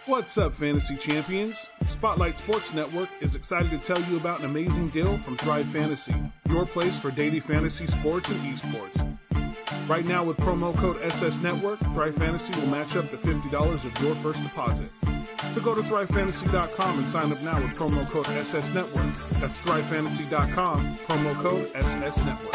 What's up, Fantasy Champions? Spotlight Sports Network is excited to tell you about an amazing deal from Thrive Fantasy, your place for daily fantasy sports and esports. Right now, with promo code SS Network, Thrive Fantasy will match up to $50 of your first deposit. So go to thrivefantasy.com and sign up now with promo code SS Network. That's thrivefantasy.com, promo code SS Network.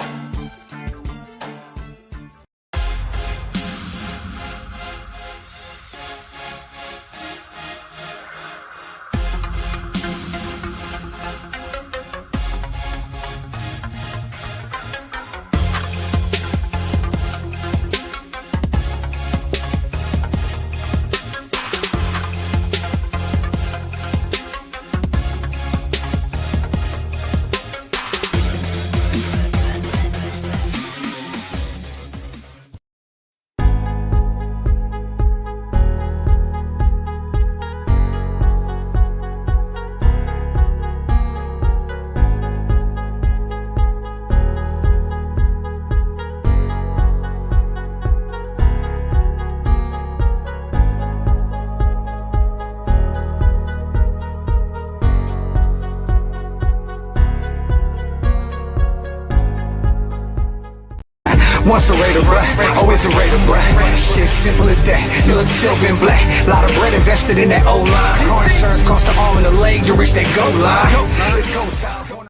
Once a Raider, bruh, always a Raider, bruh. Shit simple as that. You look silver and black. Lot of bread invested in that O-line. Car insurance cost an arm and a leg to reach that goal line. It's go time.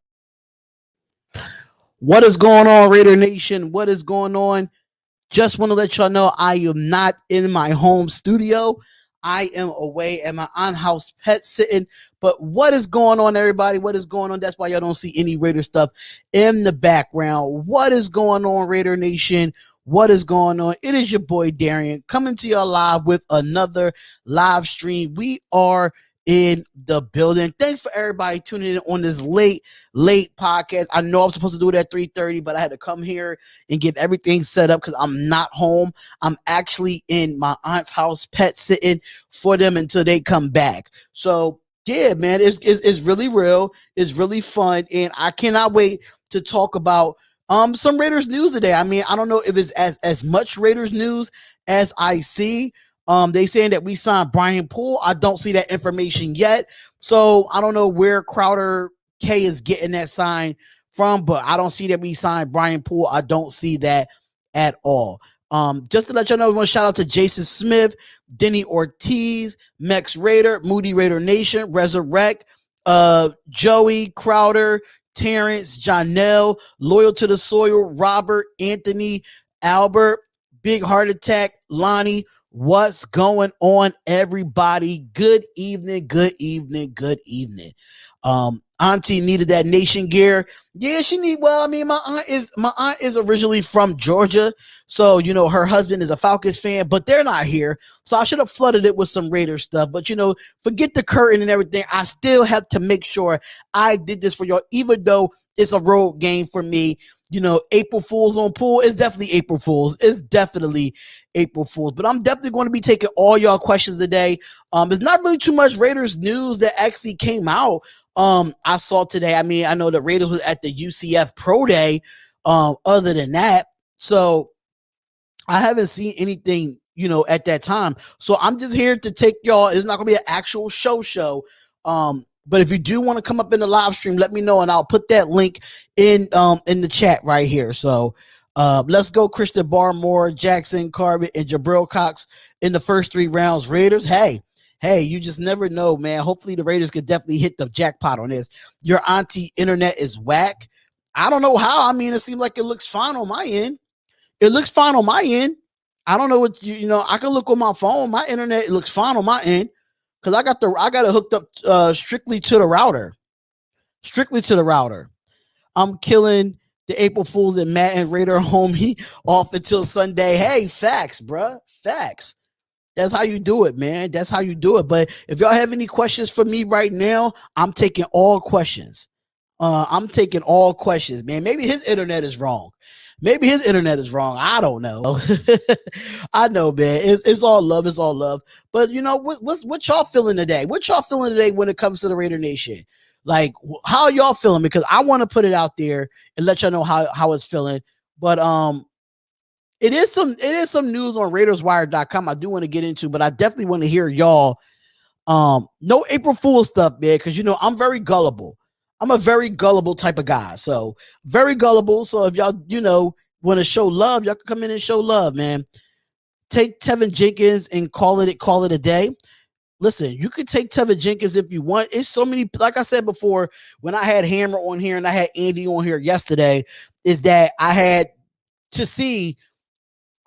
What is going on, Raider Nation? What is going on? Just want to let y'all know I am not in my home studio. I am away at my on-house pet sitting. But what is going on, everybody? What is going on? That's why y'all don't see any Raider stuff in the background. What is going on, Raider Nation? What is going on? It is your boy, Darian, coming to y'all live with another live stream. We are in the building. Thanks for everybody tuning in on this late podcast. I know I was supposed to do it at 3:30, but I had to come here and get everything set up because I'm not home. I'm actually in my aunt's house, pet sitting for them until they come back. So yeah, man, it's really real. It's really fun, and I cannot wait to talk about some Raiders news today. I mean, I don't know if it's as much Raiders news as I see. They saying that we signed Brian Poole. I don't see that information yet. So I don't know where Crowder K is getting that sign from, but I don't see that we signed Brian Poole. I don't see that at all. Just to let y'all know, we want to shout out to Jason Smith, Denny Ortiz, Mex Raider, Moody Raider Nation, Resurrect, Joey, Crowder, Terrence, Jonell, Loyal to the Soil, Robert, Anthony, Albert, Big Heart Attack, Lonnie. What's going on, everybody? Good evening, good evening, good evening. Auntie needed that nation gear. Yeah, she need. Well, I mean, my aunt is originally from Georgia, so you know her husband is a Falcons fan, but they're not here. So I should have flooded it with some Raider stuff. But you know, forget the curtain and everything. I still have to make sure I did this for y'all, even though it's a road game for me. You know, April Fool's on Pool. It's definitely April Fool's. It's definitely April Fool's. But I'm definitely going to be taking all y'all questions today. There's not really too much Raiders news that actually came out. I saw today. I mean, I know the Raiders was at the UCF Pro Day. Other than that, so I haven't seen anything, you know, at that time. So I'm just here to take y'all. It's not going to be an actual show. But if you do want to come up in the live stream, let me know, and I'll put that link in the chat right here. So let's go Christian Barmore, Jackson Carbon, and Jabril Cox in the first 3 rounds. Raiders, hey, you just never know, man. Hopefully the Raiders could definitely hit the jackpot on this. Your auntie internet is whack. I don't know how. I mean, it seems like it looks fine on my end. It looks fine on my end. I don't know what you know. I can look on my phone. My internet, it looks fine on my end. Because I got it hooked up strictly to the router. I'm killing the April Fools and Matt and Raider homie off until Sunday. Hey, facts, bruh. Facts. That's how you do it, man. That's how you do it. But if y'all have any questions for me right now, I'm taking all questions. I'm taking all questions, man. Maybe his internet is wrong. I don't know. I know, man. It's all love. It's all love. But you know, what y'all feeling today? What y'all feeling today when it comes to the Raider Nation? Like, how y'all feeling? Because I want to put it out there and let y'all know how it's feeling. But it is some news on RaidersWire.com I do want to get into, but I definitely want to hear y'all No April Fool stuff, man, because you know I'm very gullible. I'm a very gullible type of guy, so very gullible. So if y'all, you know, want to show love, y'all can come in and show love, man. Take Tevin Jenkins and call it a day. Listen, you could take Tevin Jenkins if you want. It's so many, like I said before, when I had Hammer on here and I had Andy on here yesterday, is that I had to see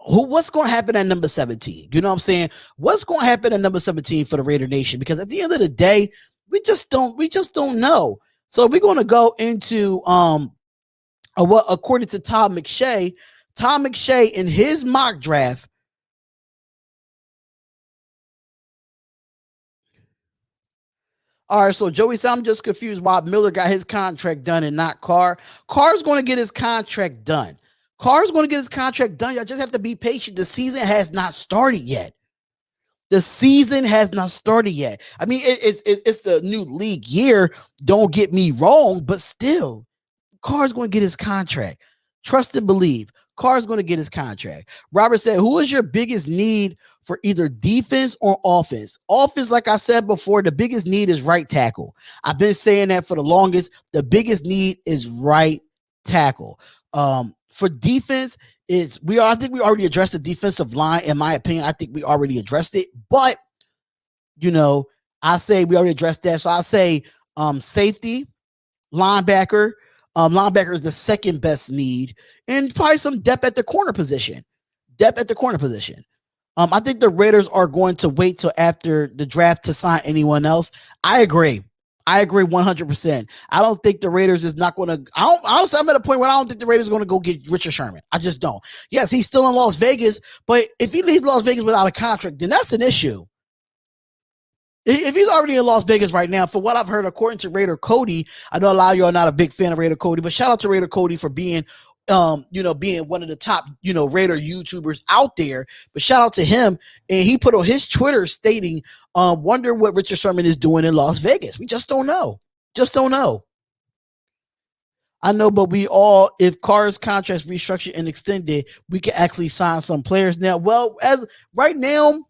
what's going to happen at number 17. You know what I'm saying? What's going to happen at number 17 for the Raider Nation? Because at the end of the day, we just don't know. So we're going to go into what, according to Tom McShay in his mock draft. All right, so Joey said, I'm just confused why Miller got his contract done and not Carr. Carr's going to get his contract done. Y'all just have to be patient. The season has not started yet. I mean, it's the new league year. Don't get me wrong, but still, Carr's going to get his contract. Trust and believe. Carr's going to get his contract. Robert said, who is your biggest need for either defense or offense? Offense, like I said before, the biggest need is right tackle. I've been saying that for the longest. The biggest need is right tackle. For defense, I think we already addressed the defensive line. In my opinion, I think we already addressed it. But, you know, I say we already addressed that. So I say safety, linebacker. Linebacker is the second best need, and probably some depth at the corner position. I think the Raiders are going to wait till after the draft to sign anyone else. I agree 100%. I don't think the Raiders is not going to. Honestly, I'm at a point where I don't think the Raiders are going to go get Richard Sherman. I just don't. Yes, he's still in Las Vegas, but if he leaves Las Vegas without a contract, then that's an issue. If he's already in Las Vegas right now, for what I've heard, according to Raider Cody, I know a lot of you are not a big fan of Raider Cody, but shout out to Raider Cody for being, being one of the top, Raider YouTubers out there. But shout out to him, and he put on his Twitter stating, "Wonder what Richard Sherman is doing in Las Vegas." We just don't know. I know, but if Carr's contract's restructured and extended, we can actually sign some players now. Well, as right now,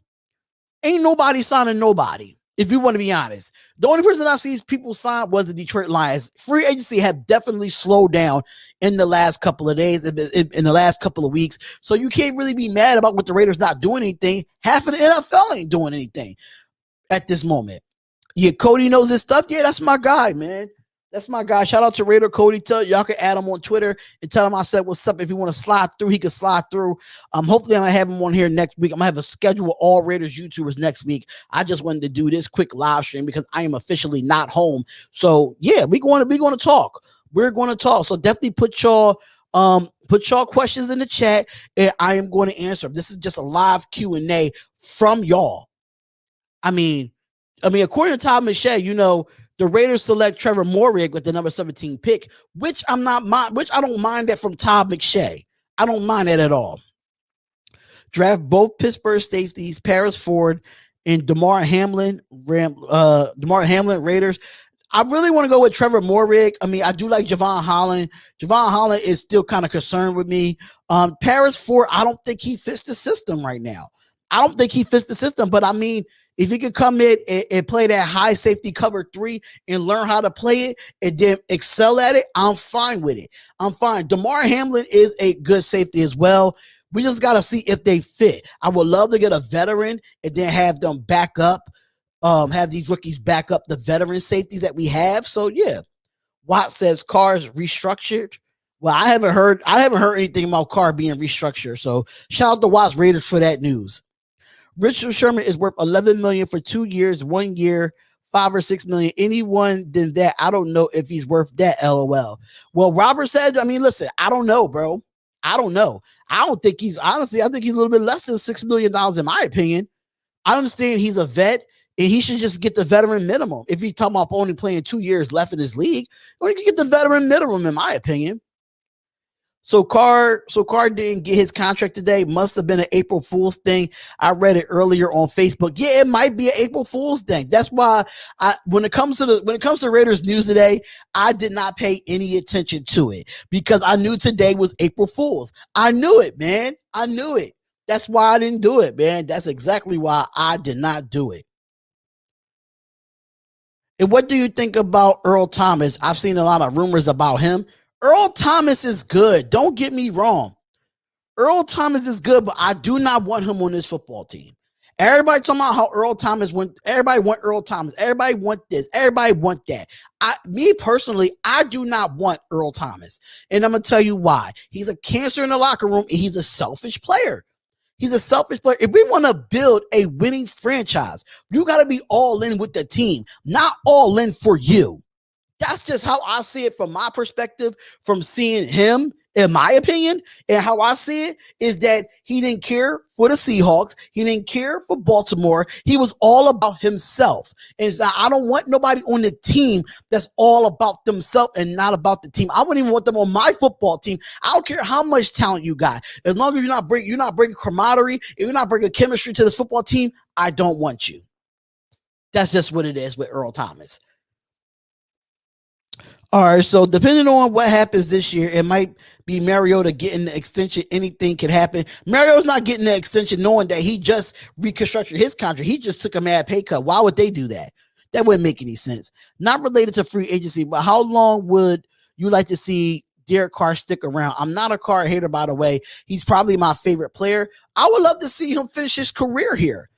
ain't nobody signing nobody. If you want to be honest, the only person I see people sign was the Detroit Lions. Free agency have definitely slowed down in the last couple of days, in the last couple of weeks. So you can't really be mad about what the Raiders not doing anything. Half of the NFL ain't doing anything at this moment. Yeah, Cody knows his stuff. Yeah, that's my guy, man. That's my guy. Shout out to Raider Cody. Y'all can add him on Twitter and tell him I said what's up. If you want to slide through, he can slide through. Hopefully I'm gonna have him on here next week. I'm gonna have a schedule with all Raiders YouTubers next week. I just wanted to do this quick live stream because I am officially not home. So yeah, we're going to talk. We're going to talk. So definitely put y'all questions in the chat, and I am going to answer. This is just a live Q&A from y'all. I mean, according to Tom McShay, the Raiders select Trevor Moehrig with the number 17 pick, which I don't mind that from Todd McShay. I don't mind that at all. Draft both Pittsburgh safeties, Paris Ford and Damar Hamlin, Raiders. I really want to go with Trevor Moehrig. I mean, I do like Javon Holland. Javon Holland is still kind of concerned with me. Paris Ford, I don't think he fits the system right now. But I mean, if he could come in and play that high safety cover 3 and learn how to play it and then excel at it, I'm fine with it. I'm fine. Damar Hamlin is a good safety as well. We just got to see if they fit. I would love to get a veteran and then have them back up, have these rookies back up the veteran safeties that we have. So, yeah. Watt says Carr's restructured. Well, I haven't heard anything about Carr being restructured. So, shout out to Watt's Raiders for that news. Richard Sherman is worth $11 million for 2 years, 1 year, $5 or $6 million. Anyone than that, I don't know if he's worth that. LOL. Well, Robert said, I mean, listen, I don't know, bro. I don't know. I think he's a little bit less than $6 million in my opinion. I understand he's a vet and he should just get the veteran minimum. If he's talking about only playing 2 years left in his league, or he can get the veteran minimum in my opinion. So Carr didn't get his contract today. Must have been an April Fool's thing. I read it earlier on Facebook. Yeah, it might be an April Fool's thing. That's why when it comes to Raiders news today, I did not pay any attention to it because I knew today was April Fool's. I knew it, man. I knew it. That's why I didn't do it, man. That's exactly why I did not do it. And what do you think about Earl Thomas? I've seen a lot of rumors about him. Earl Thomas is good. Don't get me wrong. Earl Thomas is good, but I do not want him on this football team. Everybody talking about how Earl Thomas went. Everybody want Earl Thomas. Everybody want this. Everybody want that. Me personally, I do not want Earl Thomas. And I'm going to tell you why. He's a cancer in the locker room, and he's a selfish player. He's a selfish player. If we want to build a winning franchise, you got to be all in with the team, not all in for you. That's just how I see it from my perspective, from seeing him, in my opinion. And how I see it is that he didn't care for the Seahawks. He didn't care for Baltimore. He was all about himself. And I don't want nobody on the team that's all about themselves and not about the team. I wouldn't even want them on my football team. I don't care how much talent you got. As long as you're not bringing camaraderie, if you're not bringing chemistry to this football team, I don't want you. That's just what it is with Earl Thomas. All right, so depending on what happens this year, it might be Mariota getting the extension. Anything could happen. Mariota's not getting the extension knowing that he just reconstructed his contract. He just took a mad pay cut. Why would they do that? That wouldn't make any sense. Not related to free agency, but how long would you like to see Derek Carr stick around? I'm not a Carr hater, by the way. He's probably my favorite player. I would love to see him finish his career here.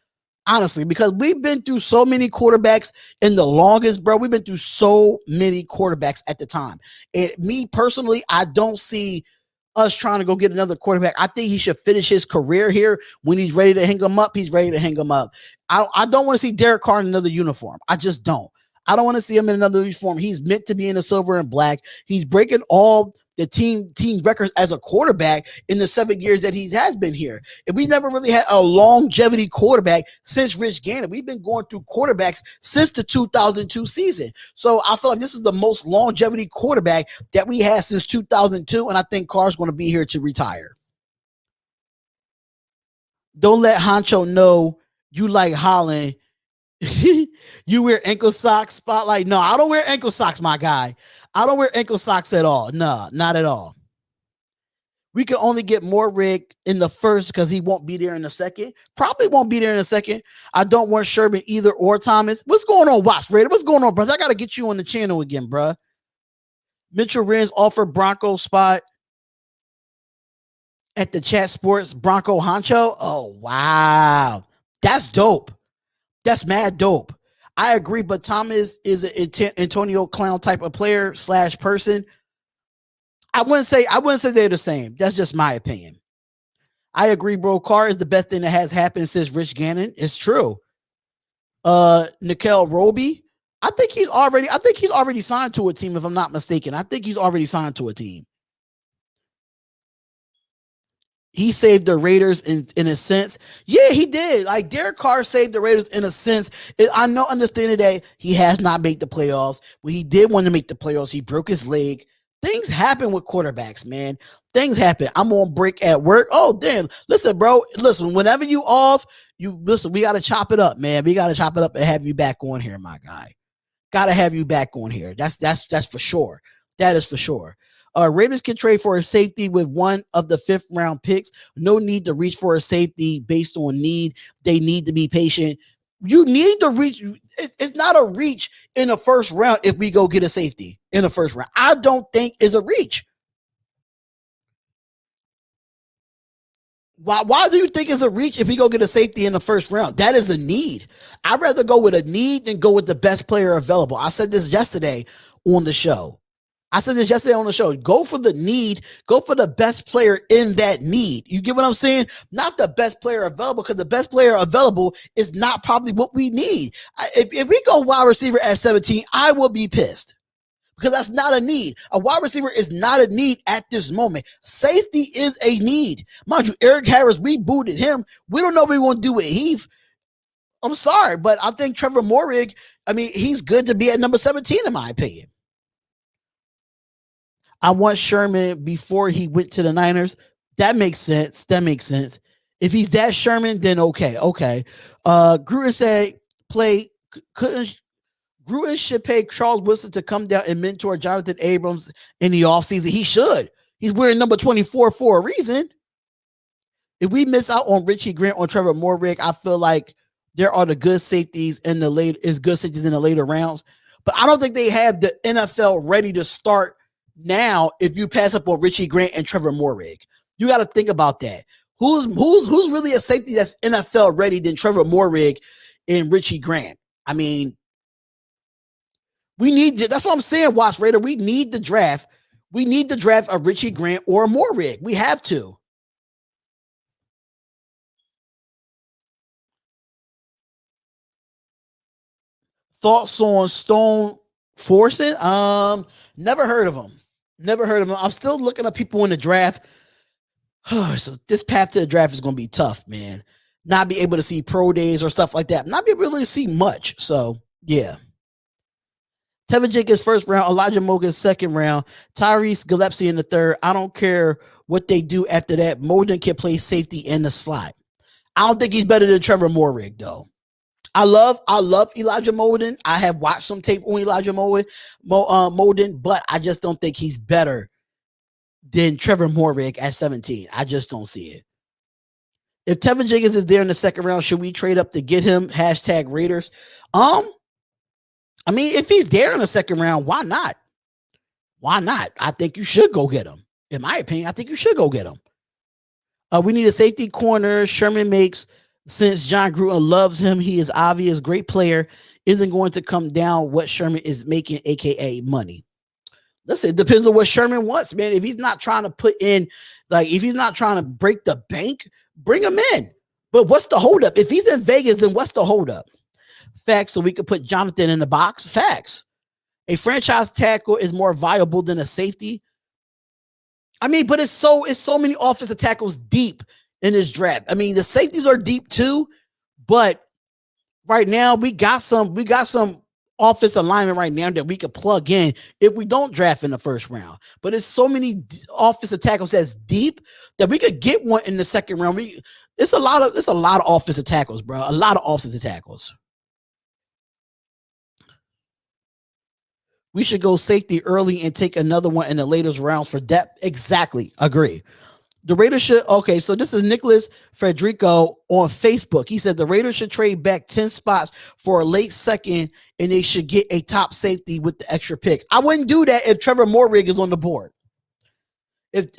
Honestly, because we've been through so many quarterbacks in the longest, bro. We've been through so many quarterbacks at the time. And me personally, I don't see us trying to go get another quarterback. I think he should finish his career here. When he's ready to hang him up, he's ready to hang him up. I don't want to see Derek Carr in another uniform. I just don't. I don't want to see him in another uniform. He's meant to be in the silver and black. He's breaking all the team records as a quarterback in the 7 years that he has been here. And we never really had a longevity quarterback since Rich Gannon. We've been going through quarterbacks since the 2002 season. So I feel like this is the most longevity quarterback that we had since 2002, and I think Carr's going to be here to retire. Don't let Honcho know you like Holland. You wear ankle socks, Spotlight. No, I don't wear ankle socks, my guy. I don't wear ankle socks at all. No, not at all. We can only get more Rick in the first because he won't be there in the second. Probably won't be there in the second. I don't want Sherman either or Thomas. What's going on, Watts Raider? What's going on, brother? I got to get you on the channel again, bro. Mitchell Renz offered Bronco spot at the Chat Sports Bronco Honcho. Oh, wow. That's dope. That's mad dope. I agree, but Thomas is an Antonio Clown type of player / person. I wouldn't say they're the same. That's just my opinion. I agree, bro. Carr is the best thing that has happened since Rich Gannon. It's true. Nikel Roby, I think he's already signed to a team, if I'm not mistaken. I think he's already signed to a team. He saved the Raiders in a sense. Yeah, he did. Like Derek Carr saved the Raiders in a sense. I know, understand today he has not made the playoffs. When he did want to make the playoffs, he broke his leg. Things happen with quarterbacks, man. Things happen. I'm on break at work. Oh, damn. Listen, bro. Listen, whenever you off, we got to chop it up, man. We got to chop it up and have you back on here, my guy. Got to have you back on here. That's for sure. That is for sure. Raiders can trade for a safety with one of the 5th round picks. No need to reach for a safety based on need. They need to be patient. You need to reach. It's not a reach in the 1st round if we go get a safety in the 1st round. I don't think is a reach. Why do you think it's a reach if we go get a safety in the 1st round? That is a need. I'd rather go with a need than go with the best player available. I said this yesterday on the show. Go for the need. Go for the best player in that need. You get what I'm saying? Not the best player available, because the best player available is not probably what we need. If we go wide receiver at 17, I will be pissed, because that's not a need. A wide receiver is not a need at this moment. Safety is a need. Mind you, Eric Harris, we booted him. We don't know what we want to do with Heath. I'm sorry, but I think Trevor Moehrig, he's good to be at number 17 in my opinion. I want Sherman before he went to the Niners. That makes sense. If he's that Sherman, then okay. Gruden said Gruden should pay Charles Wilson to come down and mentor Jonathan Abrams in the offseason. He should. He's wearing number 24 for a reason. If we miss out on Richie Grant or Trevor Moehrig, I feel like there are the good safeties in the later rounds. But I don't think they have the NFL ready to start now if you pass up on Richie Grant and Trevor Moehrig. You got to think about that. Who's really a safety that's NFL ready than Trevor Moehrig and Richie Grant? I mean, we need, that's what I'm saying, Watch Raider. We need the draft. We need the draft of Richie Grant or Moehrig. We have to. Thoughts on Stone Forson? Never heard of him. Never heard of him. I'm still looking at people in the draft. So this path to the draft is going to be tough, man. Not be able to see pro days or stuff like that. Not be able to really see much. So, yeah. Tevin Jenkins first round, Elijah Mogan second round, Tyrese Gillespie in the third. I don't care what they do after that. Mogan can play safety in the slot. I don't think he's better than Trevor Moehrig, though. I love Elijah Molden. I have watched some tape on Elijah Molden, but I just don't think he's better than Trevor Moehrig at 17. I just don't see it. If Tevin Jenkins is there in the second round, should we trade up to get him? Hashtag Raiders. I mean, if he's there in the second round, why not? Why not? I think you should go get him. In my opinion, I think you should go get him. We need a safety corner. Sherman makes sense. John Gruden loves him. He is obvious, great player. Isn't going to come down what Sherman is making, aka money. Listen, it depends on what Sherman wants, man. If he's not trying to put in, like, if he's not trying to break the bank, bring him in. But what's the holdup? If he's in Vegas, then what's the holdup? Facts, so we could put Jonathan in the box. Facts. A franchise tackle is more viable than a safety. I mean, but it's so many offensive tackles deep in this draft. I mean, the safeties are deep too, but right now we got some offensive linemen right now that we could plug in if we don't draft in the first round. But it's so many offensive tackles that's deep that we could get one in the second round. It's a lot of offensive tackles, bro. A lot of offensive tackles. We should go safety early and take another one in the later rounds for depth. Exactly. Agree. The Raiders should, okay, so this is Nicholas Federico on Facebook. He said the Raiders should trade back 10 spots for a late second, and they should get a top safety with the extra pick. I wouldn't do that if Trevor Moehrig is on the board. If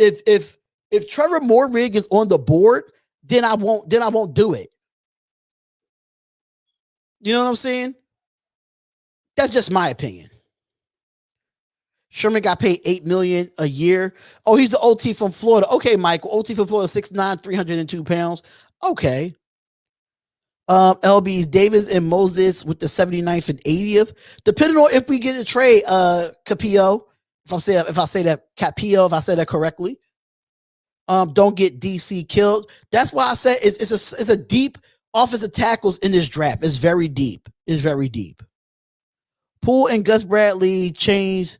Trevor Moehrig is on the board, then I won't do it. You know what I'm saying? That's just my opinion. Sherman got paid $8 million a year. Oh, he's the OT from Florida. Okay, Michael. OT from Florida, 6'9", 302 pounds. Okay. LB's Davis and Moses with the 79th and 80th. Depending on if we get a trade, Capillo, if I say that Capillo, if I say that correctly. Don't get DC killed. That's why I said it's a deep offensive tackles in this draft. It's very deep. It's very deep. Poole and Gus Bradley changed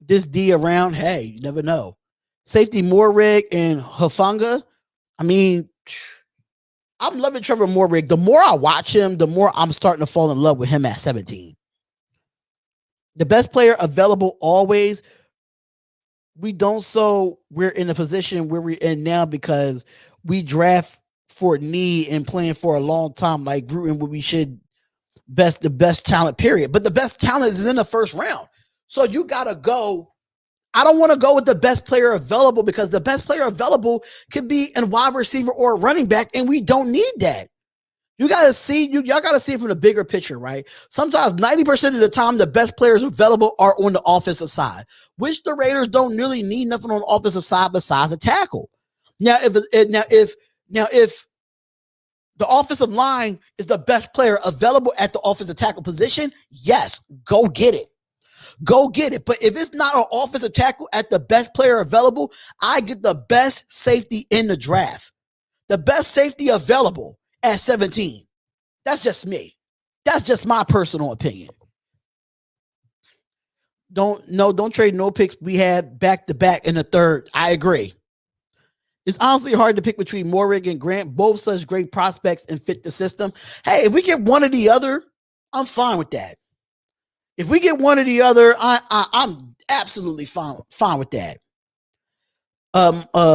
this D around. Hey, you never know. Safety Moehrig and Hufanga. I mean, I'm loving Trevor Moehrig. The more I watch him, the more I'm starting to fall in love with him at 17. The best player available always. We don't, so we're in a position where we're in now because we draft for need and playing for a long time, like Gruden, where we should the best talent, period. But the best talent is in the first round. So you got to go. I don't want to go with the best player available because the best player available could be a wide receiver or a running back, and we don't need that. You got to see, y'all got to see it from the bigger picture, right? Sometimes 90% of the time, the best players available are on the offensive side, which the Raiders don't really need nothing on the offensive side besides a tackle. Now, if the offensive line is the best player available at the offensive tackle position, yes, go get it. Go get it. But if it's not an offensive tackle at the best player available, I get the best safety in the draft. The best safety available at 17. That's just me. That's just my personal opinion. Don't trade no picks. We had back-to-back in the third. I agree. It's honestly hard to pick between Moehrig and Grant, both such great prospects and fit the system. Hey, if we get one or the other, I'm fine with that. If we get one or the other, I'm absolutely fine with that.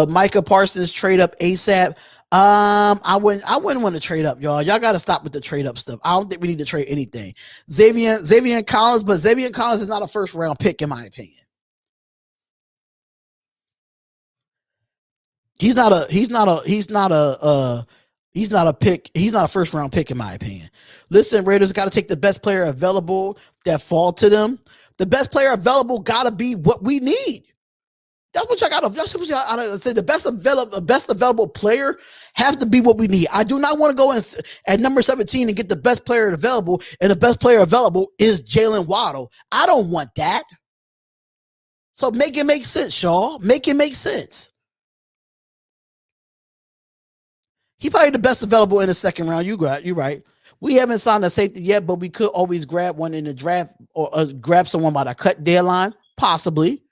Micah Parsons trade up ASAP. I wouldn't want to trade up, y'all. Y'all got to stop with the trade up stuff. I don't think we need to trade anything. Xavier Collins, but Xavier Collins is not a first round pick in my opinion. He's not a pick. He's not a first round pick in my opinion. Listen, Raiders got to take the best player available that fall to them. The best player available got to be what we need. That's what y'all got to. That's what y'all gotta say. The best available player have to be what we need. I do not want to go in at number 17 and get the best player available, and the best player available is Jalen Waddle. I don't want that. So make it make sense, Shaw. Make it make sense. He probably the best available in the second round. You're right. We haven't signed a safety yet, but we could always grab one in the draft or grab someone by the cut deadline, possibly.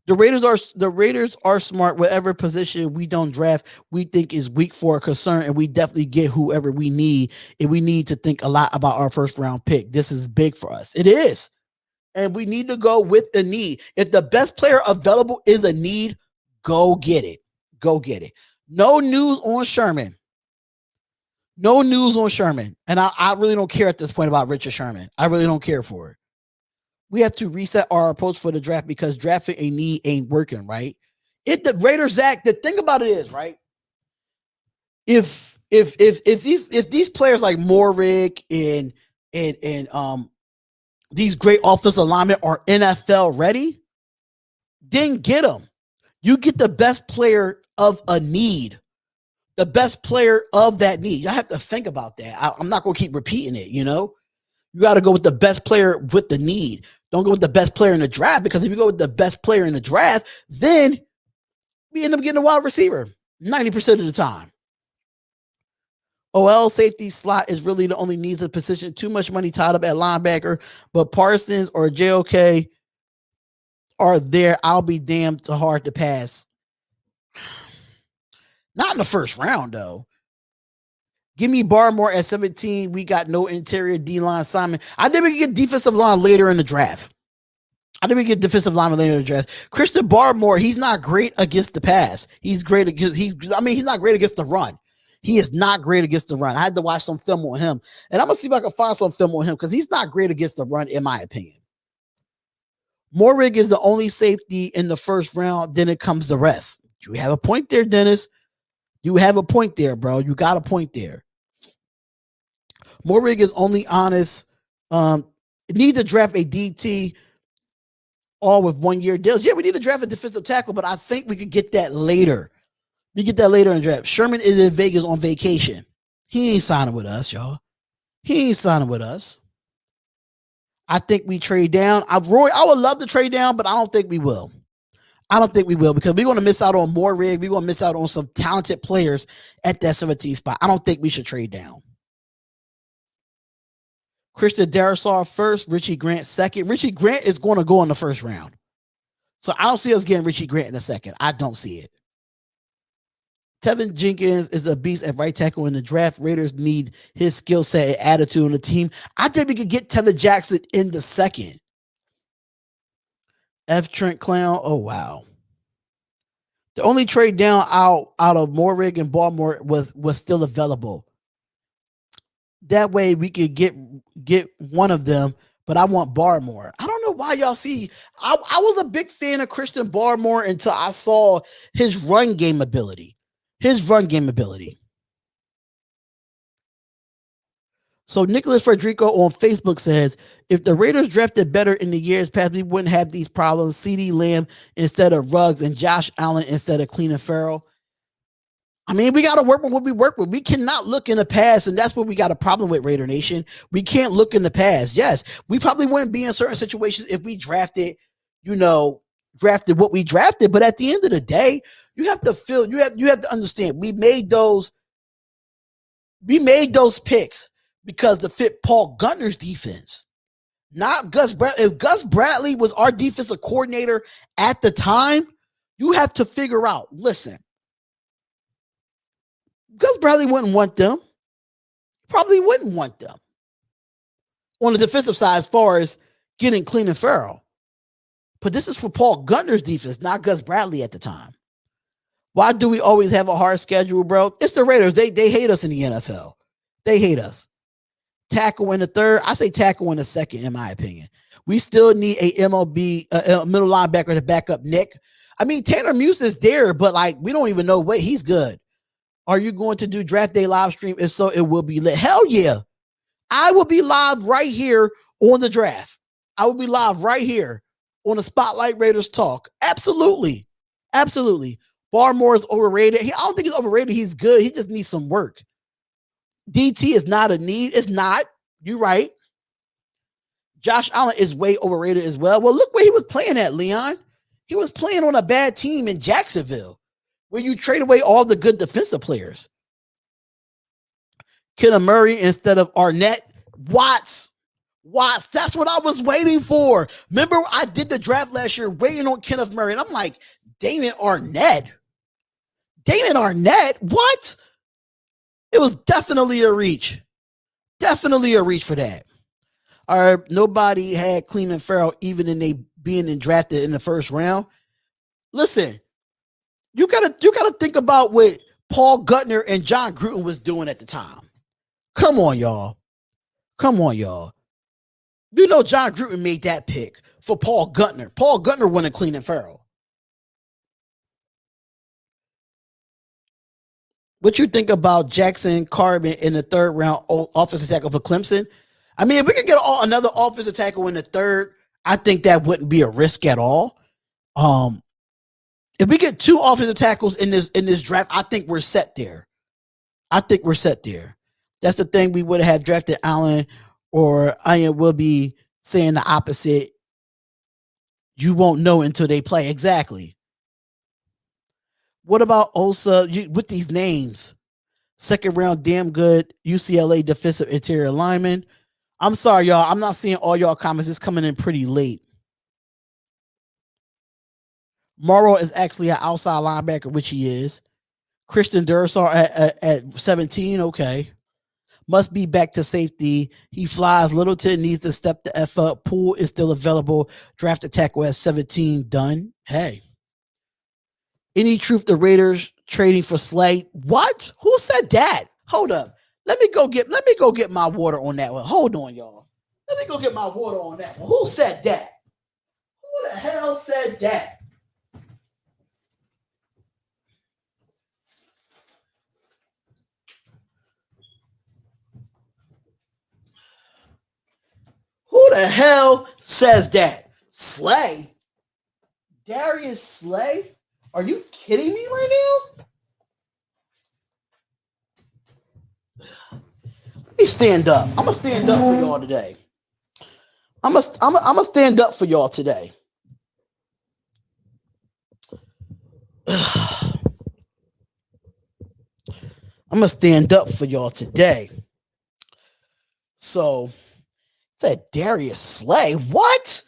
The Raiders are smart. Whatever position we don't draft, we think is weak for a concern, and we definitely get whoever we need. And we need to think a lot about our first round pick. This is big for us. It is, and we need to go with the need. If the best player available is a need, go get it. Go get it. No news on Sherman. No news on Sherman, and I really don't care at this point about Richard Sherman. I really don't care for it. We have to reset our approach for the draft because drafting a need ain't working, right? If the Raiders, Zach, the thing about it is, right? If these players like Morik and these great offensive linemen are NFL ready, then get them. You get the best player of a need, the best player of that need. I have to think about that. I'm not going to keep repeating it, you know? You got to go with the best player with the need. Don't go with the best player in the draft, because if you go with the best player in the draft, then we end up getting a wide receiver 90% of the time. OL safety slot is really the only needs of the position. Too much money tied up at linebacker, but Parsons or JOK are there. I'll be damned hard to pass. Not in the first round, though. Give me Barmore at 17. We got no interior D-line assignment. I think we can get defensive line later in the draft. Christian Barmore, he's not great against the pass. He's not great against the run. He is not great against the run. I had to watch some film on him, and I'm going to see if I can find some film on him because he's not great against the run, in my opinion. Morig is the only safety in the first round. Then it comes the rest. You have a point there, Dennis. You have a point there, bro. You got a point there. Morig is only honest. Need to draft a DT all with 1 year deals. Yeah, we need to draft a defensive tackle, but I think we could get that later. We get that later in the draft. Sherman is in Vegas on vacation. He ain't signing with us, y'all. He ain't signing with us. I think we trade down. Roy, I would love to trade down, but I don't think we will. Because we're going to miss out on Morig. We're going to miss out on some talented players at that 17 spot. I don't think we should trade down. Christian Darrisaw first, Richie Grant second. Richie Grant is going to go in the first round. So I don't see us getting Richie Grant in a second. I don't see it. Tevin Jenkins is a beast at right tackle in the draft. Raiders need his skill set and attitude on the team. I think we could get Tevin Jackson in the second. F. Trent Clown. Oh, wow. The only trade down out of Morig and Baltimore was still available. That way we could get one of them, but I want Barmore. I don't know why y'all see. I was a big fan of Christian Barmore until I saw his run game ability. So Nicholas Frederico on Facebook says, if the Raiders drafted better in the years past, we wouldn't have these problems. CeeDee Lamb instead of Ruggs and Josh Allen instead of Clean and Farrell. I mean, we got to work with what we work with. We cannot look in the past, and that's what we got a problem with, Raider Nation. We can't look in the past. Yes, we probably wouldn't be in certain situations if we drafted what we drafted. But at the end of the day, you have to understand, we made those picks because to fit Paul Gunner's defense, not Gus Bradley. If Gus Bradley was our defensive coordinator at the time, you have to figure out, listen, Gus Bradley wouldn't want them. Probably wouldn't want them on the defensive side as far as getting Clean and Farrell. But this is for Paul Gunner's defense, not Gus Bradley at the time. Why do we always have a hard schedule, bro? It's the Raiders. They hate us in the NFL. They hate us. Tackle in the third. I say tackle in the second, in my opinion. We still need a MLB middle linebacker to back up Nick. I mean, Tanner Muse is there, but like we don't even know what he's good. Are you going to do draft day live stream? If so, it will be lit. Hell yeah. I will be live right here on the draft. I will be live right here on the Spotlight Raiders Talk. Absolutely. Absolutely. Barmore is overrated. I don't think he's overrated. He's good. He just needs some work. DT is not a need. It's not. You're right. Josh Allen is way overrated as well. Well, look where he was playing at, Leon. He was playing on a bad team in Jacksonville, where you trade away all the good defensive players. Kenneth Murray instead of Arnett. Watts. That's what I was waiting for. Remember, I did the draft last year waiting on Kenneth Murray, and I'm like, Damon Arnett? What? It was definitely a reach. Definitely a reach for that. All right, nobody had Cleveland Farrell even in they being drafted in the first round. Listen, you gotta think about what Paul Gutner and John Gruden was doing at the time. Come on, y'all. You know John Gruden made that pick for Paul Gutner. Paul Gutner wanted Cleveland Farrell. What you think about Jackson Carbon in the third round offensive tackle for Clemson? I mean, if we could get another offensive tackle in the third, I think that wouldn't be a risk at all. If we get 2 offensive tackles in this draft, I think we're set there. That's the thing. We would have drafted Allen, or I will be saying the opposite. You won't know until they play. Exactly. What about Osa with these names? Second round, damn good. UCLA defensive interior lineman. I'm sorry, y'all. I'm not seeing all y'all comments. It's coming in pretty late. Morrow is actually an outside linebacker, which he is. Christian Dursar at 17. Okay. Must be back to safety. He flies. Littleton needs to step the F up. Poole is still available. Draft tackle at 17. Done. Hey. Any truth the Raiders trading for Slay? What? Who said that? Hold up. Let me go get my water on that one. Hold on, y'all. Let me go get my water on that one. Who said that? Who the hell said that? Who the hell says that? Slay? Darius Slay? Are you kidding me right now? Let me stand up. I'm gonna stand up for y'all today. I'm gonna stand up for y'all today. I'm gonna stand up for y'all today. So, said Darius Slay. What?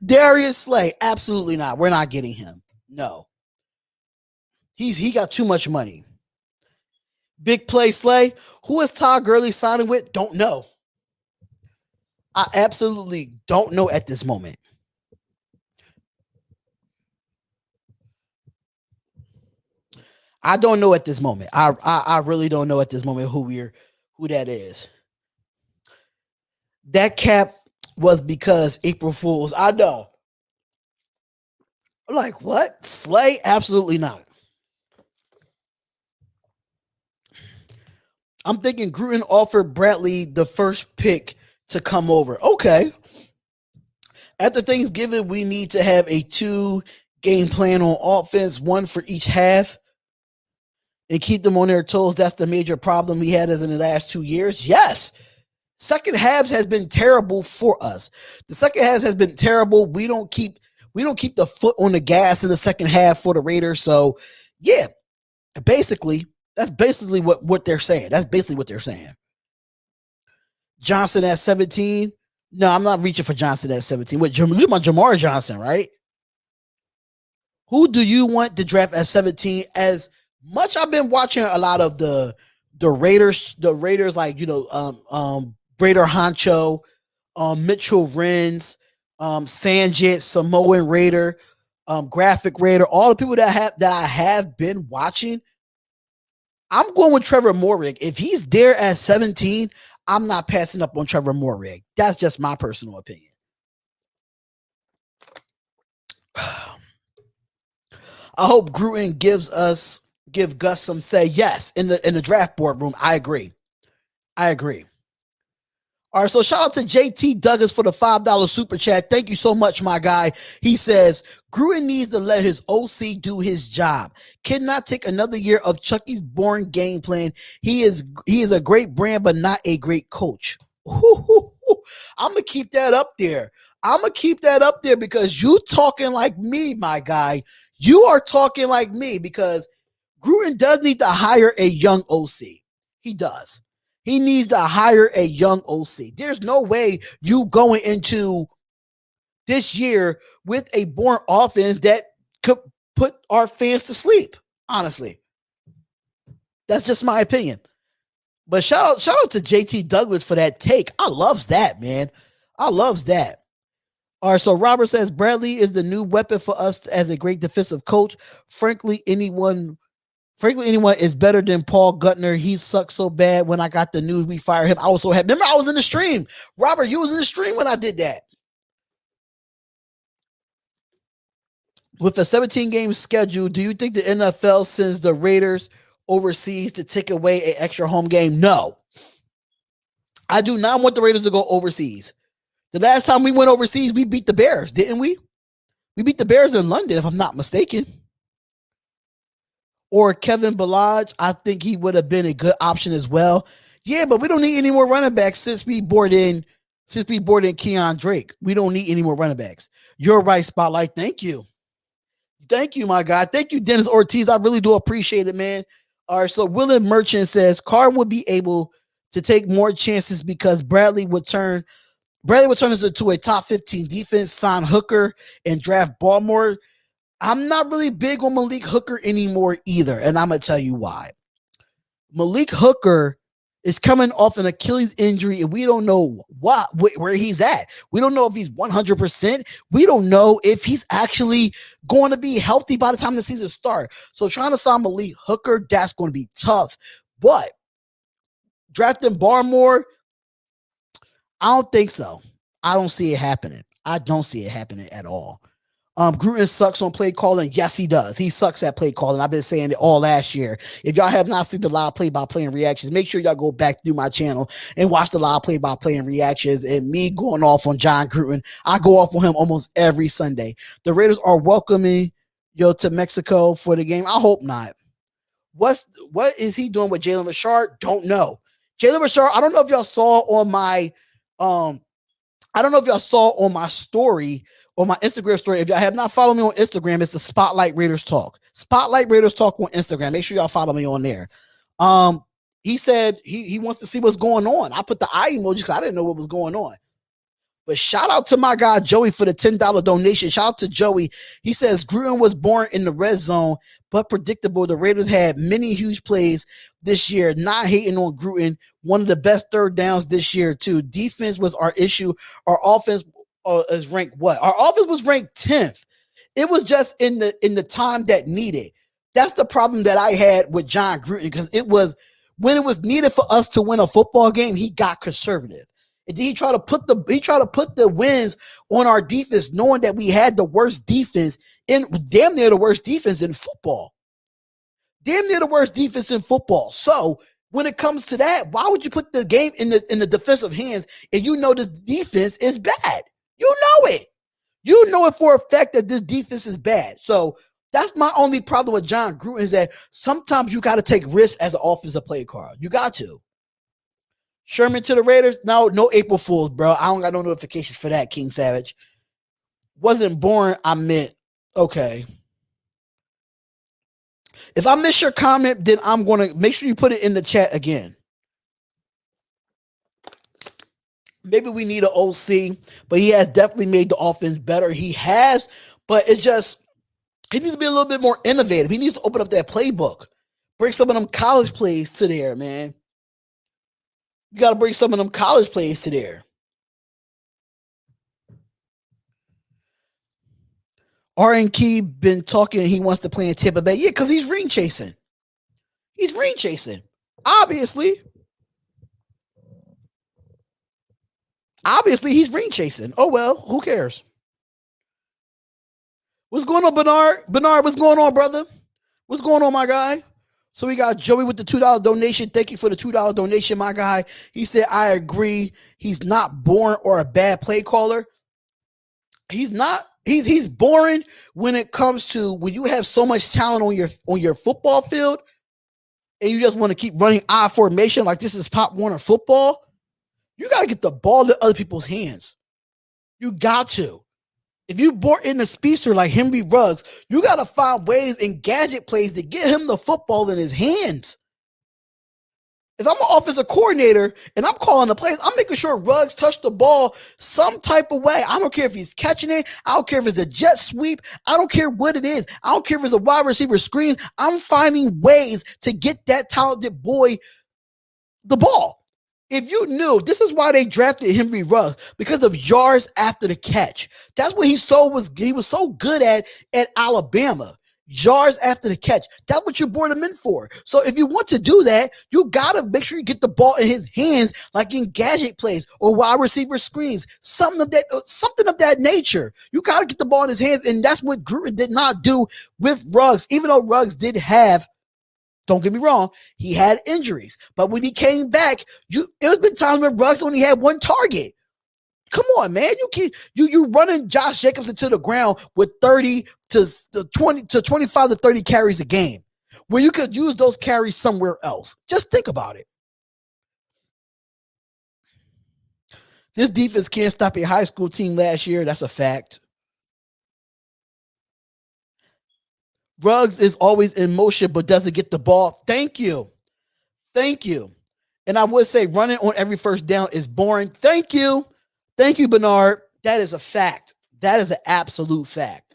Darius Slay, absolutely not. We're not getting him. No. He got too much money. Big play Slay. Who is Todd Gurley signing with? Don't know. I absolutely don't know at this moment. I don't know at this moment. I really don't know at this moment who that is. That cap was because April Fools. I know. I'm like, what? Slay? Absolutely not. I'm thinking Gruden offered Bradley the first pick to come over. Okay. After Thanksgiving, we need to have a 2-game plan on offense, 1 for each half, and keep them on their toes. That's the major problem we had as in the last 2 years. Yes. Second halves has been terrible for us. The second halves has been terrible. We don't keep the foot on the gas in the second half for the Raiders. So, yeah, that's basically what they're saying. That's basically what they're saying. Johnson at 17. No, I'm not reaching for Johnson at 17. Wait, you're about Jamar Johnson, right? Who do you want to draft at 17? As much I've been watching a lot of the Raiders, like, Raider Honcho, Mitchell Renz, Sanjit, Samoan Raider, Graphk Raider, all the people that I have been watching. I'm going with Trevor Moehrig. If he's there at 17, I'm not passing up on Trevor Moehrig. That's just my personal opinion. I hope Gruden give Gus some say. Yes, in the draft board room. I agree. All right, so shout out to JT Douglas for the $5 super chat. Thank you so much, my guy. He says, Gruden needs to let his OC do his job. Cannot take another year of Chucky's boring game plan. He is a great brand, but not a great coach. I'm going to keep that up there. Because you talking like me, my guy. You are talking like me because Gruden does need to hire a young OC. He does. He needs to hire a young OC. There's no way you going into this year with a born offense that could put our fans to sleep. Honestly, that's just my opinion. But shout out to JT Douglas for that take. I loves that, man. I loves that. All right, so Robert says Bradley is the new weapon for us as a great defensive coach. Frankly, anyone is better than Paul Guttner. He sucked so bad when I got the news we fired him. I was so happy. Remember, I was in the stream. Robert, you was in the stream when I did that. With a 17-game schedule, do you think the NFL sends the Raiders overseas to take away an extra home game? No. I do not want the Raiders to go overseas. The last time we went overseas, we beat the Bears, didn't we? We beat the Bears in London, if I'm not mistaken. Or Kevin Ballage, I think he would have been a good option as well. Yeah, but we don't need any more running backs since we bored in Keon Drake. We don't need any more running backs. You're right, Spotlight. Thank you. Thank you, my guy. Thank you, Dennis Ortiz. I really do appreciate it, man. All right, so Willard Merchant says Carr would be able to take more chances because Bradley would turn us into a top 15 defense, sign Hooker, and draft Baltimore. I'm not really big on Malik Hooker anymore either, and I'm going to tell you why. Malik Hooker is coming off an Achilles injury, and we don't know where he's at. We don't know if he's 100%. We don't know if he's actually going to be healthy by the time the season starts. So trying to sign Malik Hooker, that's going to be tough. But drafting Barmore, I don't think so. I don't see it happening. I don't see it happening at all. Gruden sucks on play calling. Yes, he does. He sucks at play calling. I've been saying it all last year. If y'all have not seen the live play-by-play and reactions, make sure y'all go back through my channel and watch the live play-by-play and reactions and me going off on John Gruden. I go off on him almost every Sunday. The Raiders are welcoming to Mexico for the game. I hope not. What is he doing with Jalen Richard? Don't know. Jalen Richard, I don't know if y'all saw on my story, on my Instagram story. If y'all have not followed me on Instagram, it's the Spotlight Raiders Talk. Spotlight Raiders Talk on Instagram. Make sure y'all follow me on there. He said he wants to see what's going on. I put the eye emoji because I didn't know what was going on. But shout out to my guy Joey for the $10 donation. Shout out to Joey. He says Gruden was born in the red zone, but predictable. The Raiders had many huge plays this year. Not hating on Gruden. One of the best third downs this year too. Defense was our issue. Our offense is ranked what? Our offense was ranked 10th. It was just in the time that needed. That's the problem that I had with John Gruden, because it was when it was needed for us to win a football game, he got conservative. And he tried to put the wins on our defense, knowing that we had the worst defense damn near the worst defense in football. Damn near the worst defense in football. So when it comes to that, why would you put the game in the defensive hands and you know this defense is bad? You know it. You know it for a fact that this defense is bad. So that's my only problem with John Gruden, is that sometimes you got to take risks as an offensive play caller. You got to. Sherman to the Raiders. No April Fools, bro. I don't got no notifications for that, King Savage. Wasn't born, I meant. Okay. If I miss your comment, then I'm going to make sure you put it in the chat again. Maybe we need an OC, but he has definitely made the offense better. He has, but it's just, he needs to be a little bit more innovative. He needs to open up that playbook. Bring some of them college plays to there, man. You got to bring some of them college plays to there. R&Key been talking. He wants to play in Tampa Bay. Yeah, because he's ring chasing. He's ring chasing. Obviously, he's ring chasing. Oh well, who cares? What's going on, Bernard? Bernard, what's going on, brother? What's going on, my guy? So we got Joey with the $2 donation. Thank you for the $2 donation, my guy. He said, I agree. He's not boring or a bad play caller. He's not. He's boring when it comes to when you have so much talent on your football field and you just want to keep running I formation like this is Pop Warner football. You got to get the ball to other people's hands. You got to. If you brought in a speedster like Henry Ruggs, you got to find ways and gadget plays to get him the football in his hands. If I'm an offensive coordinator and I'm calling the plays, I'm making sure Ruggs touch the ball some type of way. I don't care if he's catching it. I don't care if it's a jet sweep. I don't care what it is. I don't care if it's a wide receiver screen. I'm finding ways to get that talented boy the ball. If you knew, this is why they drafted Henry Ruggs, because of yards after the catch. That's what he was so good at Alabama. Yards after the catch. That's what you brought him in for. So if you want to do that, you got to make sure you get the ball in his hands, like in gadget plays or wide receiver screens, something of that nature. You got to get the ball in his hands, and that's what Gruden did not do with Ruggs, even though Ruggs did have, don't get me wrong, he had injuries. But when he came back, it was been times when Ruggs only had one target. Come on, man. You running Josh Jacobs into the ground with 30 to 20 to 25 to 30 carries a game, where you could use those carries somewhere else. Just think about it. This defense can't stop a high school team last year. That's a fact. Ruggs is always in motion, but doesn't get the ball. Thank you. And I would say running on every first down is boring. Thank you, Bernard. That is a fact. That is an absolute fact.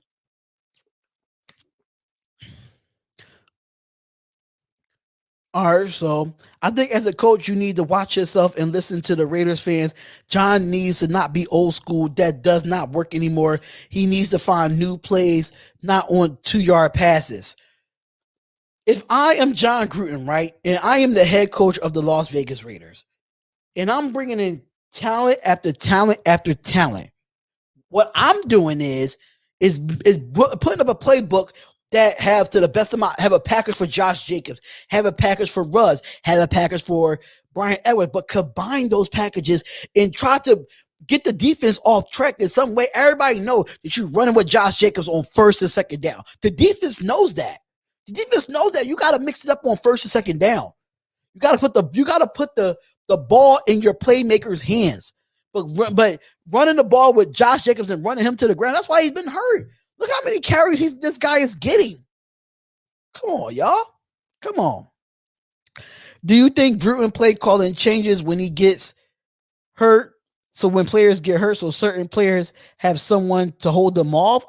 All right, so I think as a coach, you need to watch yourself and listen to the Raiders fans. John needs to not be old school. That does not work anymore. He needs to find new plays, not on 2-yard passes. If I am John Gruden, right, and I am the head coach of the Las Vegas Raiders, and I'm bringing in talent after talent after talent, what I'm doing is putting up a playbook that have, to the best of my, have a package for Josh Jacobs, have a package for Ruggs, have a package for Brian Edwards, but combine those packages and try to get the defense off track in some way. Everybody know that you're running with Josh Jacobs on first and second down. The defense knows that. You got to mix it up on first and second down. You got to put the ball in your playmaker's hands. But running the ball with Josh Jacobs and running him to the ground, that's why he's been hurt. Look how many carries this guy is getting. Come on, y'all. Come on. Do you think Gruden play calling changes when he gets hurt? So when players get hurt, so certain players have someone to hold them off?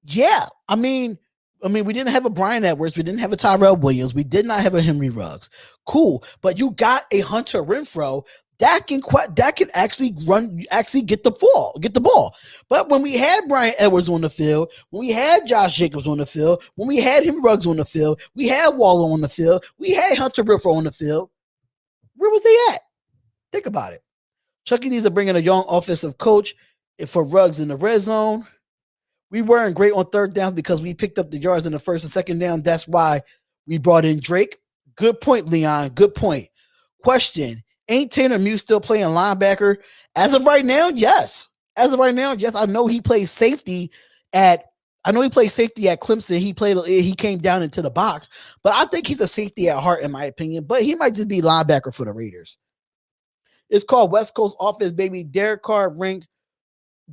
Yeah. I mean, we didn't have a Brian Edwards. We didn't have a Tyrell Williams. We did not have a Henry Ruggs. Cool. But you got a Hunter Renfrow that can actually get the ball. But when we had Brian Edwards on the field, when we had Josh Jacobs on the field, when we had Henry Ruggs on the field, we had Waller on the field, we had Hunter Renfrow on the field, where was they at? Think about it. Chucky needs to bring in a young offensive coach for Ruggs in the red zone. We weren't great on third downs because we picked up the yards in the first and second down. That's why we brought in Drake. Good point, Leon. Good point. Question: ain't Tanner Muse still playing linebacker? As of right now, yes. I know he plays safety at Clemson. He came down into the box, but I think he's a safety at heart, in my opinion. But he might just be linebacker for the Raiders. It's called West Coast offense, baby. Derek Carr ranked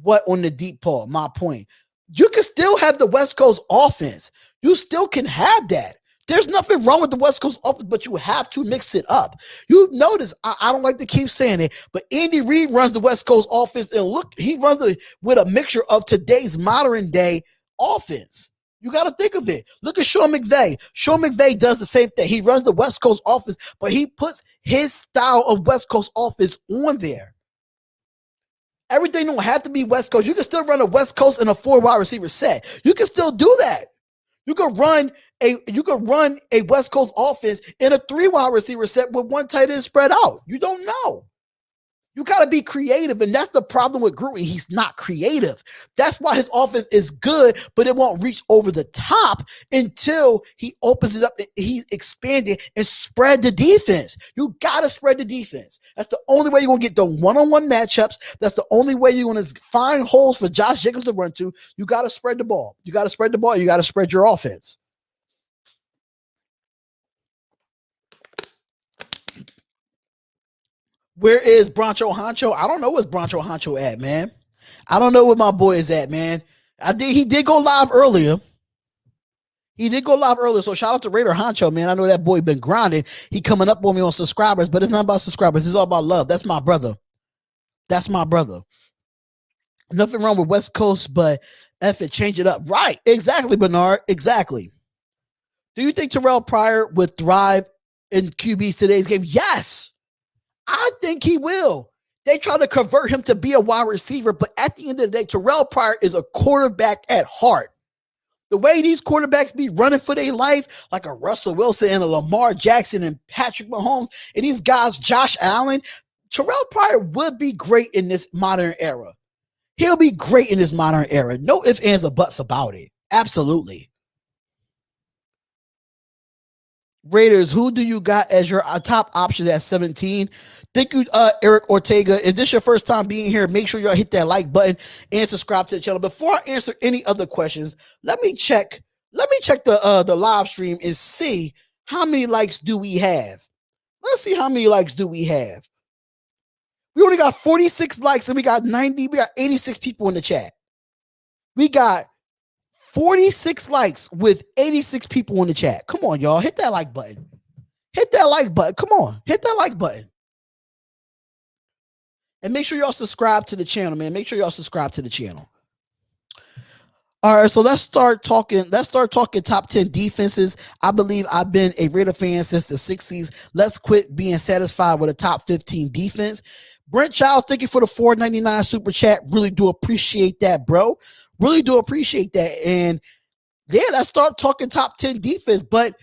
what on the deep ball? My point. You can still have the West Coast offense. You still can have that. There's nothing wrong with the West Coast offense, but you have to mix it up. You notice, I don't like to keep saying it, but Andy Reid runs the West Coast offense, and look, he runs it with a mixture of today's modern day offense. You got to think of it. Look at Sean McVay. Sean McVay does the same thing. He runs the West Coast offense, but he puts his style of West Coast offense on there. Everything don't have to be West Coast. You can still run a West Coast and a 4 wide receiver set. You can still do that. You could run a West Coast offense in a 3 wide receiver set with 1 tight end spread out. You don't know. You got to be creative, and that's the problem with Gruden. He's not creative. That's why his offense is good, but it won't reach over the top until he opens it up and he's expanded and spread the defense. You got to spread the defense. That's the only way you're going to get the one-on-one matchups. That's the only way you're going to find holes for Josh Jacobs to run to. You got to spread the ball. You got to spread the ball. You got to spread your offense. Where is Broncho Honcho? I don't know where's Broncho Honcho at, man. I don't know where my boy is at, man. He did go live earlier. So shout out to Raider Honcho, man. I know that boy been grinding. He coming up on me on subscribers, but it's not about subscribers. It's all about love. That's my brother. Nothing wrong with West Coast, but F it, change it up. Right. Exactly, Bernard. Exactly. Do you think Terrell Pryor would thrive in QB's today's game? Yes. I think he will. They try to convert him to be a wide receiver, but at the end of the day, Terrell Pryor is a quarterback at heart. The way these quarterbacks be running for their life, like a Russell Wilson and a Lamar Jackson and Patrick Mahomes, and these guys, Josh Allen, Terrell Pryor would be great in this modern era. He'll be great in this modern era. No ifs, ands, or buts about it. Absolutely. Raiders, who do you got as your top option at 17? Thank you, Eric Ortega. Is this your first time being here? Make sure y'all hit that like button and subscribe to the channel. Before I answer any other questions, let me check the live stream and see how many likes do we have. Let's see how many likes do we have. We only got 46 likes and we got 86 people in the chat. We got 46 likes with 86 people in the chat. Come on, y'all. Hit that like button. Come on. Hit that like button. And make sure y'all subscribe to the channel, man. All right, so let's start talking top 10 defenses. I believe I've been a Raider fan since the 60s. Let's quit being satisfied with a top 15 defense. Brent Childs, thank you for the $4.99 super chat. Really do appreciate that, bro. Really do appreciate that. And yeah, let's start talking top 10 defense, but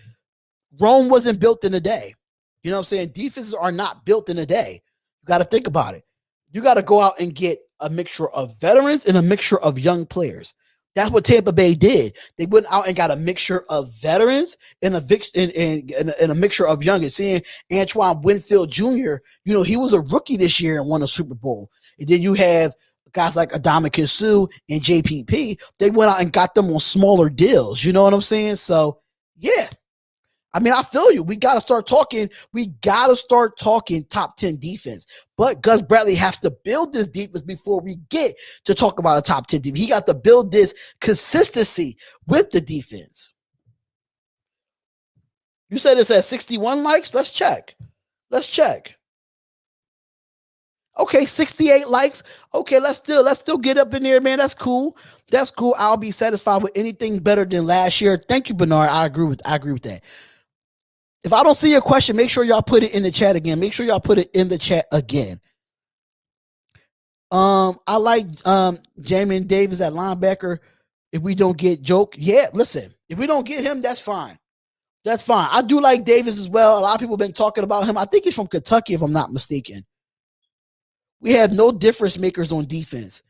Rome wasn't built in a day. You know what I'm saying? Defenses are not built in a day. You got to think about it. You got to go out and get a mixture of veterans and a mixture of young players. That's what Tampa Bay did. They went out and got a mixture of veterans and a mixture of youngins. Seeing Antoine Winfield Jr., he was a rookie this year and won a Super Bowl. And then you have guys like Adama Sue and JPP. They went out and got them on smaller deals. You know what I'm saying? So, yeah. I mean, I feel you. We got to start talking top 10 defense. But Gus Bradley has to build this defense before we get to talk about a top 10 defense. He got to build this consistency with the defense. You said it's at 61 likes? Let's check. Okay, 68 likes. Okay, let's still get up in there, man. That's cool. I'll be satisfied with anything better than last year. Thank you, Bernard. I agree with that. If I don't see your question, make sure y'all put it in the chat again. I like Jamin Davis at linebacker. If we don't get Joke, yeah, listen. If we don't get him, that's fine. I do like Davis as well. A lot of people have been talking about him. I think he's from Kentucky, if I'm not mistaken. We have no difference makers on defense.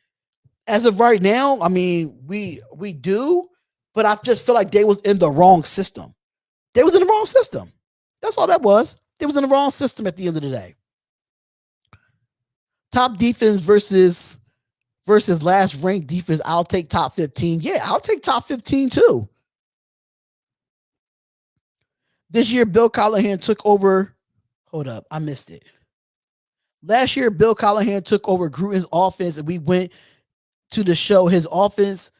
As of right now, I mean, we do, but I just feel like they was in the wrong system. That's all that was. They was in the wrong system at the end of the day. Top defense versus last ranked defense. I'll take top 15. Yeah, I'll take top 15 too. This year, Bill Callahan took over. Hold up, I missed it. Last year, Bill Callahan took over Gruden's offense, and we went to the show. His offense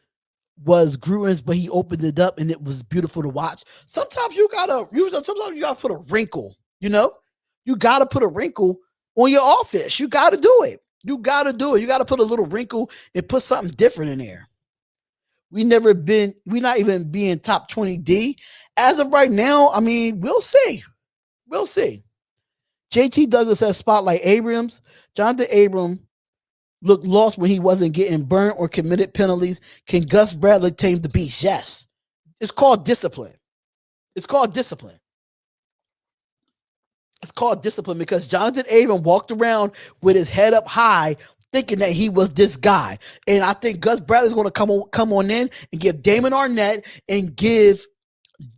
was Gruden's, but he opened it up, and it was beautiful to watch. Sometimes you gotta put a wrinkle. You gotta put a wrinkle on your offense. You gotta do it. You gotta put a little wrinkle and put something different in there. We're not even being top 20 D as of right now. I mean, we'll see. JT Douglas has Spotlight Abrams. Jonathan Abram looked lost when he wasn't getting burned or committed penalties? Can Gus Bradley tame the beast? Yes. It's called discipline. It's called discipline. It's called discipline because Jonathan Abram walked around with his head up high thinking that he was this guy. And I think Gus Bradley's going to come on in and give Damon Arnett and give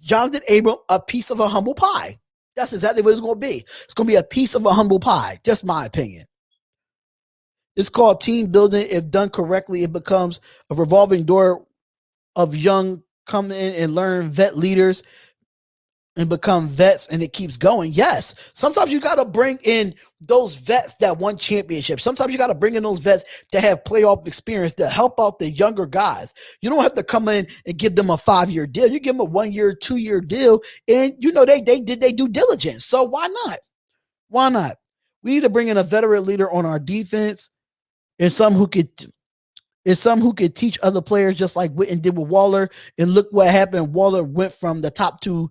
Jonathan Abram a piece of a humble pie. That's exactly what it's going to be. It's going to be a piece of a humble pie. Just my opinion. It's called team building. If done correctly, it becomes a revolving door of young come in and learn vet leaders and become vets, and it keeps going. Yes, sometimes you got to bring in those vets that won championships. Sometimes you got to bring in those vets that have playoff experience to help out the younger guys. You don't have to come in and give them a 5-year deal. You give them a 1-year, 2-year deal, and you know they did their due diligence. So why not? Why not? We need to bring in a veteran leader on our defense and some who could teach other players, just like Witten did with Waller. And look what happened. Waller went from the top two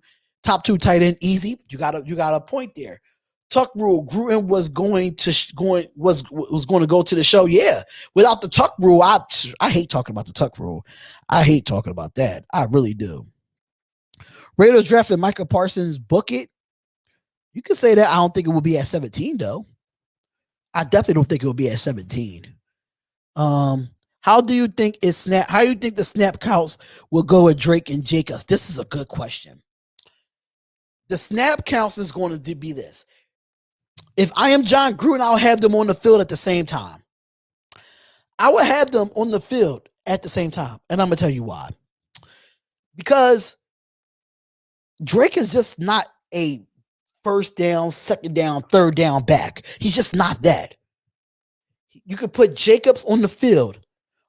tight end easy. You got a point there. Tuck rule. Gruden was going to go to the show. Yeah. Without the tuck rule, I hate talking about the tuck rule. I hate talking about that. I really do. Raiders drafted Micah Parsons. Book it. You could say that. I don't think it will be at 17 though. I definitely don't think it will be at 17. How do you think the snap counts will go with Drake and Jacobs? This is a good question. The snap counts is going to be this. If I am John Gruden, I'll have them on the field at the same time. I would have them on the field at the same time. And I'm going to tell you why. Because Drake is just not a first down, second down, third down back. He's just not that. You could put Jacobs on the field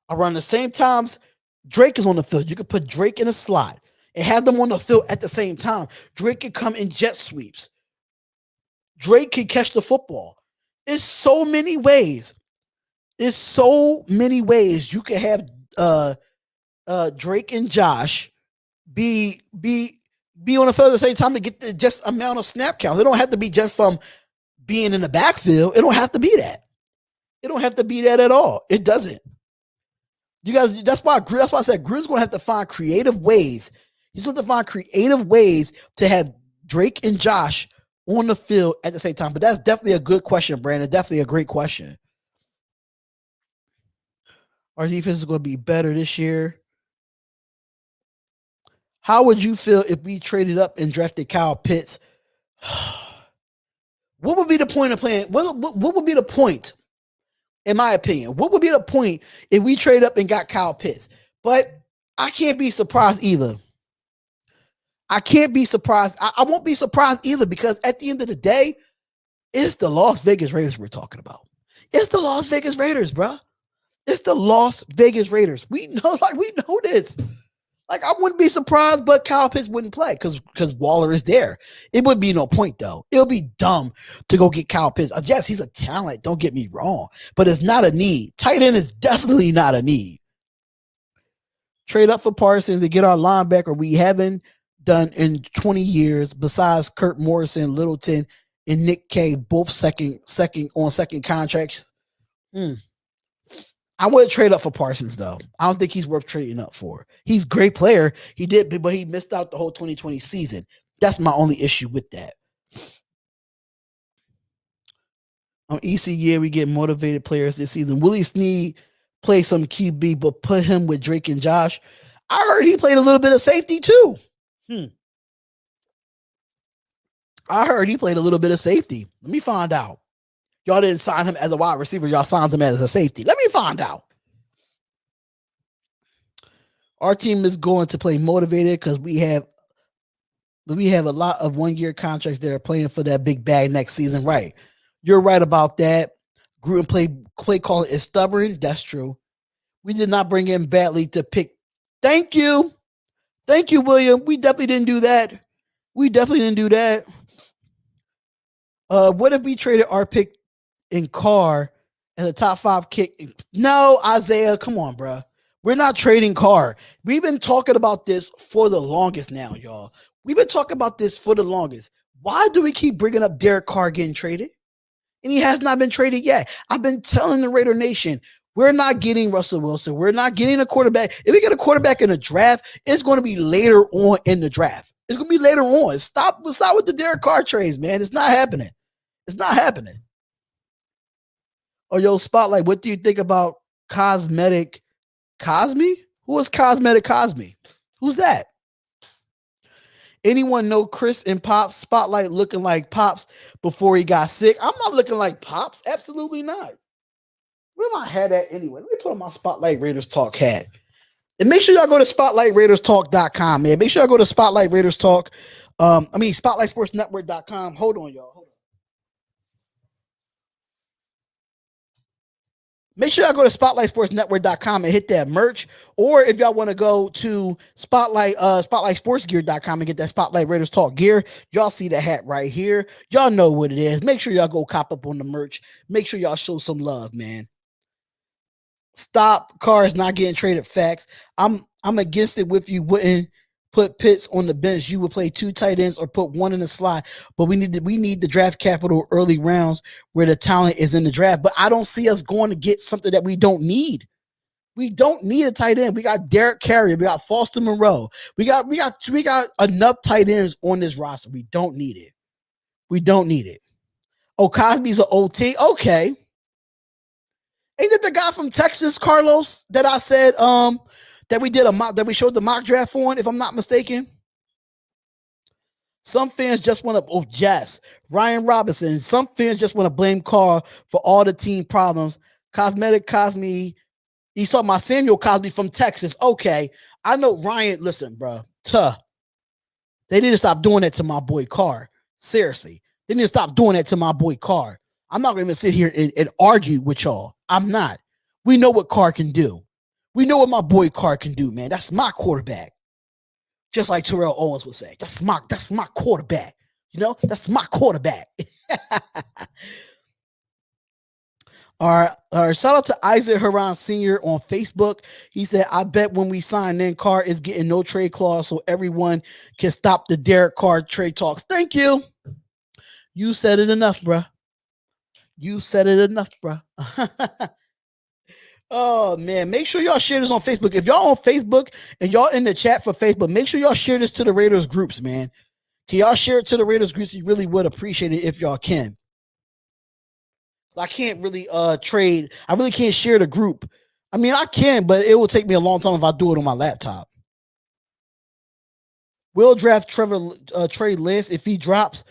around the same times Drake is on the field. You could put Drake in a slot and have them on the field at the same time. Drake could come in jet sweeps. Drake can catch the football. It's so many ways. You could have Drake and Josh be on the field at the same time to get the just amount of snap count. It don't have to be just from being in the backfield. It don't have to be that. It don't have to be that at all. It doesn't. You guys, that's why I said Gruden's going to have to find creative ways. He's going to find creative ways to have Drake and Josh on the field at the same time. But that's definitely a good question, Brandon. Definitely a great question. Our defense is going to be better this year. How would you feel if we traded up and drafted Kyle Pitts? What would be the point of playing? What would be the point? In my opinion, what would be the point if we trade up and got Kyle Pitts? But I can't be surprised either. I can't be surprised. I won't be surprised either because at the end of the day, it's the Las Vegas Raiders we're talking about. It's the Las Vegas Raiders, bro. It's the Las Vegas Raiders. We know this. Like, I wouldn't be surprised, but Kyle Pitts wouldn't play because Waller is there. It would be no point, though. It'll be dumb to go get Kyle Pitts. Yes, he's a talent. Don't get me wrong. But it's not a need. Tight end is definitely not a need. Trade up for Parsons to get our linebacker we haven't done in 20 years besides Kurt Morrison, Littleton, and Nick K, both second contracts. I wouldn't trade up for Parsons, though. I don't think he's worth trading up for. He's a great player. He did, but he missed out the whole 2020 season. That's my only issue with that. On ECU, we get motivated players this season. Willie Snead play some QB, but put him with Drake and Josh. I heard he played a little bit of safety, too. I heard he played a little bit of safety. Let me find out. Y'all didn't sign him as a wide receiver. Y'all signed him as a safety. Let me find out. Our team is going to play motivated because we have a lot of 1-year contracts that are playing for that big bag next season. Right. You're right about that. Gruden play calling is stubborn. That's true. We did not bring in Batley to pick. Thank you. Thank you, William. We definitely didn't do that. What if we traded our pick in Carr as a top 5 kick? No, Isaiah, come on, bro. We're not trading Carr. We've been talking about this for the longest now, y'all. We've been talking about this for the longest. Why do we keep bringing up Derek Carr getting traded? and he has not been traded yet. I've been telling the Raider Nation, we're not getting Russell Wilson. We're not getting a quarterback. If we get a quarterback in the draft, it's going to be later on in the draft. It's going to be later on. Stop with the Derek Carr trades, man. It's not happening. It's not happening. Oh, yo, Spotlight, what do you think about Cosmetic Cosme? Who is Cosmetic Cosme? Who's that? Anyone know Chris and Pops? Spotlight looking like Pops before he got sick. I'm not looking like Pops. Absolutely not. Where my hat at anyway? Let me put on my Spotlight Raiders Talk hat. And make sure y'all go to SpotlightRaidersTalk.com, man. Make sure y'all go to Spotlight Raiders Talk. SpotlightSportsNetwork.com. Hold on, y'all. Make sure y'all go to SpotlightSportsNetwork.com and hit that merch. Or if y'all want to go to SpotlightSportsGear.com and get that Spotlight Raiders Talk gear, y'all see the hat right here. Y'all know what it is. Make sure y'all go cop up on the merch. Make sure y'all show some love, man. Stop cars not getting traded. Facts. I'm against it. If you wouldn't put Pitts on the bench, you would play 2 tight ends or put 1 in the slot. But we need the draft capital early rounds where the talent is in the draft. But I don't see us going to get something that we don't need. We don't need a tight end. We got Derek Carrier. We got Foster Moreau. We got enough tight ends on this roster. We don't need it. We don't need it. Oh, Cosby's an OT. Okay. Ain't it the guy from Texas, Carlos, that I said that we showed the mock draft for, if I'm not mistaken? Some fans just want to, yes, Ryan Robinson. Some fans just want to blame Carr for all the team problems. Cosmetic Cosme, he saw my Samuel Cosby from Texas. Okay, I know Ryan. Listen, bro, they need to stop doing that to my boy Carr. Seriously, they need to stop doing that to my boy Carr. I'm not going to sit here and argue with y'all. I'm not. We know what Carr can do. We know what my boy Carr can do, man. That's my quarterback. Just like Terrell Owens would say. That's my quarterback. You know, that's my quarterback. All right. Shout out to Isaac Haran Sr. on Facebook. He said, I bet when we sign in, Carr is getting no trade clause so everyone can stop the Derek Carr trade talks. Thank you. You said it enough, bruh. You said it enough, bruh. Oh, man. Make sure y'all share this on Facebook. If y'all on Facebook and y'all in the chat for Facebook, make sure y'all share this to the Raiders groups, man. Can y'all share it to the Raiders groups? You really would appreciate it if y'all can. I can't really trade. I really can't share the group. I mean, I can, but it will take me a long time if I do it on my laptop. We'll draft Trey Lance if he drops.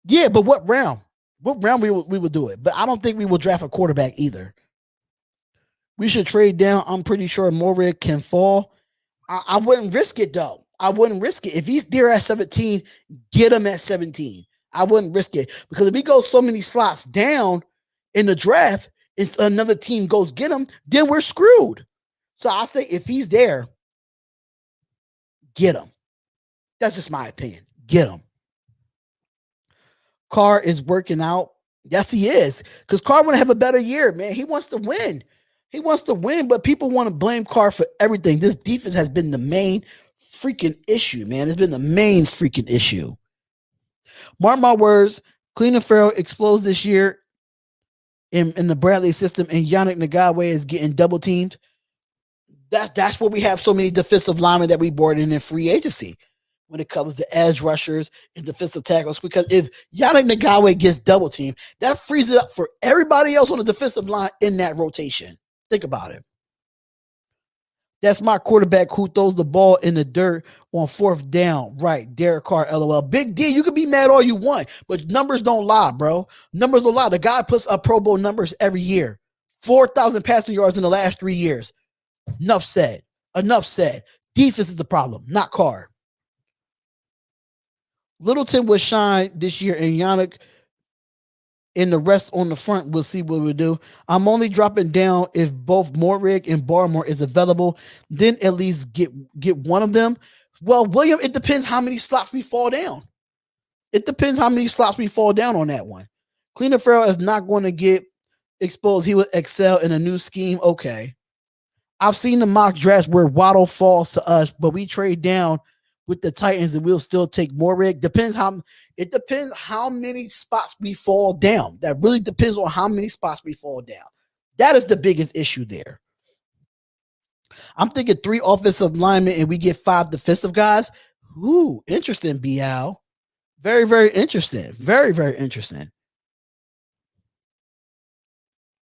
Yeah, but what round? What round we will do it? But I don't think we will draft a quarterback either. We should trade down. I'm pretty sure Moria can fall. I wouldn't risk it, though. I wouldn't risk it. If he's there at 17, get him at 17. I wouldn't risk it. Because if he goes so many slots down in the draft, if another team goes get him, then we're screwed. So I say if he's there, get him. That's just my opinion. Get him. Carr is working out. Yes, he is. Because Carr want to have a better year, man. He wants to win. He wants to win, but people want to blame Carr for everything. This defense has been the main freaking issue, man. It's been the main freaking issue. Mark my words, Cleveland Farrell explodes this year in the Bradley system, and Yannick Ngakoue is getting double teamed. That's where we have so many defensive linemen that we brought in free agency when it comes to edge rushers and defensive tackles. Because if Yannick Ngakoue gets double teamed, that frees it up for everybody else on the defensive line in that rotation. Think about it. That's my quarterback who throws the ball in the dirt on 4th down. Right. Derek Carr, LOL. Big D, you can be mad all you want, but numbers don't lie, bro. Numbers don't lie. The guy puts up Pro Bowl numbers every year. 4,000 passing yards in the last 3 years. Enough said. Enough said. Defense is the problem, not Carr. Littleton will shine this year, and Yannick and the rest on the front, we'll see what we'll do. I'm only dropping down if both Morrig and Barmore is available. Then at least get one of them. Well, William, it depends how many slots we fall down. It depends how many slots we fall down on that one. Cleveland Farrell is not going to get exposed. He will excel in a new scheme. Okay. I've seen the mock drafts where Waddle falls to us, but we trade down with the Titans, and we'll still take Morrig. It depends how many spots we fall down. That really depends on how many spots we fall down. That is the biggest issue there. I'm thinking 3 offensive linemen and we get 5 defensive guys. Ooh, interesting, BL. Very, very interesting. Very, very interesting.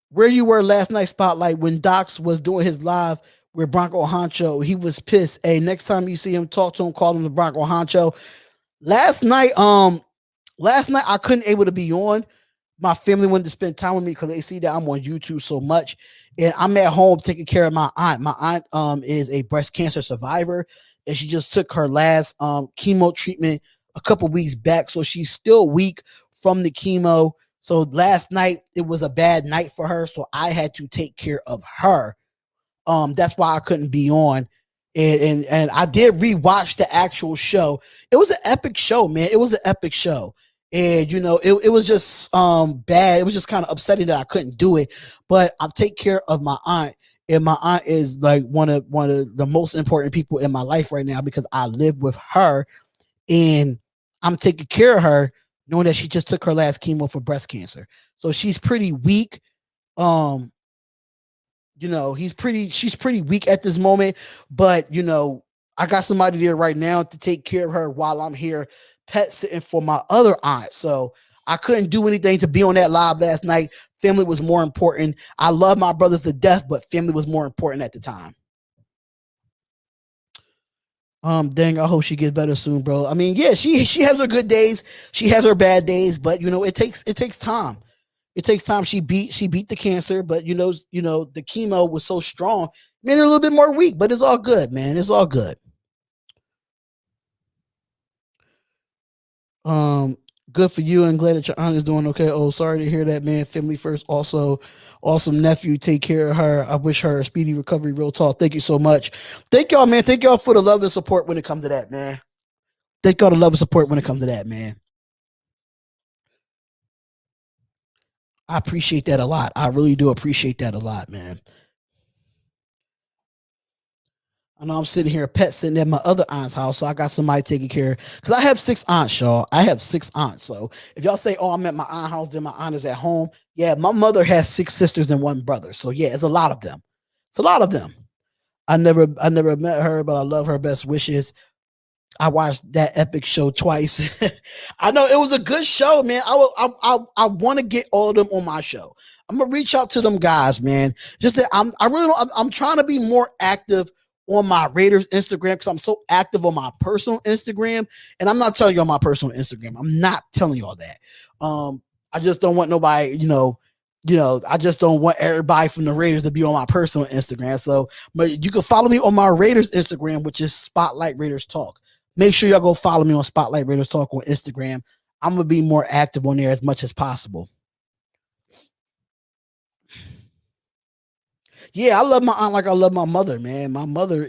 Where you were last night, Spotlight, when Docs was doing his live with Bronco Honcho, he was pissed. Hey, next time you see him, talk to him, call him the Bronco Honcho. Last night I couldn't able to be on. My family wanted to spend time with me because they see that I'm on YouTube so much. And I'm at home taking care of my aunt. My aunt is a breast cancer survivor, and she just took her last chemo treatment a couple weeks back. So she's still weak from the chemo. So last night it was a bad night for her. So I had to take care of her. That's why I couldn't be on. And I did rewatch the actual show. It was an epic show, man. It was an epic show. And, it was just bad. It was just kind of upsetting that I couldn't do it. But I'll take care of my aunt. And my aunt is like one of the most important people in my life right now because I live with her. And I'm taking care of her knowing that she just took her last chemo for breast cancer. So she's pretty weak. She's pretty weak at this moment, but I got somebody there right now to take care of her while I'm here pet sitting for my other aunt. So I couldn't do anything to be on that live last night. Family was more important. I love my brothers to death, but family was more important at the time. Dang, I hope she gets better soon, bro. I mean, yeah, she has her good days, she has her bad days, but it takes time. It takes time. She beat the cancer, but the chemo was so strong, made her a little bit more weak, but it's all good, man. It's all good. Good for you and glad that your aunt is doing okay. Oh, sorry to hear that, man. Family first. Also, awesome nephew. Take care of her. I wish her a speedy recovery. Real talk. Thank you so much. Thank y'all, man. Thank y'all for the love and support when it comes to that, man. Thank y'all the love and support when it comes to that, man. I appreciate that a lot. I really do appreciate that a lot, man. I know I'm sitting here, pet sitting at my other aunt's house, so I got somebody taking care. Because I have 6 aunts, y'all. I have 6 aunts. So if y'all say, "Oh, I'm at my aunt's house," then my aunt is at home. Yeah, my mother has 6 sisters and 1 brother. So yeah, it's a lot of them. It's a lot of them. I never met her, but I love her. Best wishes. I watched that epic show twice. I know it was a good show, man. I want to get all of them on my show. I'm gonna reach out to them guys, man. Just that I'm trying to be more active on my Raiders Instagram because I'm so active on my personal Instagram, and I'm not telling you on my personal Instagram. I'm not telling you all that. I just don't want nobody, I just don't want everybody from the Raiders to be on my personal Instagram. So, but you can follow me on my Raiders Instagram, which is Spotlight Raiders Talk. Make sure y'all go follow me on Spotlight Raiders Talk on Instagram. I'm going to be more active on there as much as possible. Yeah, I love my aunt like I love my mother, man. My mother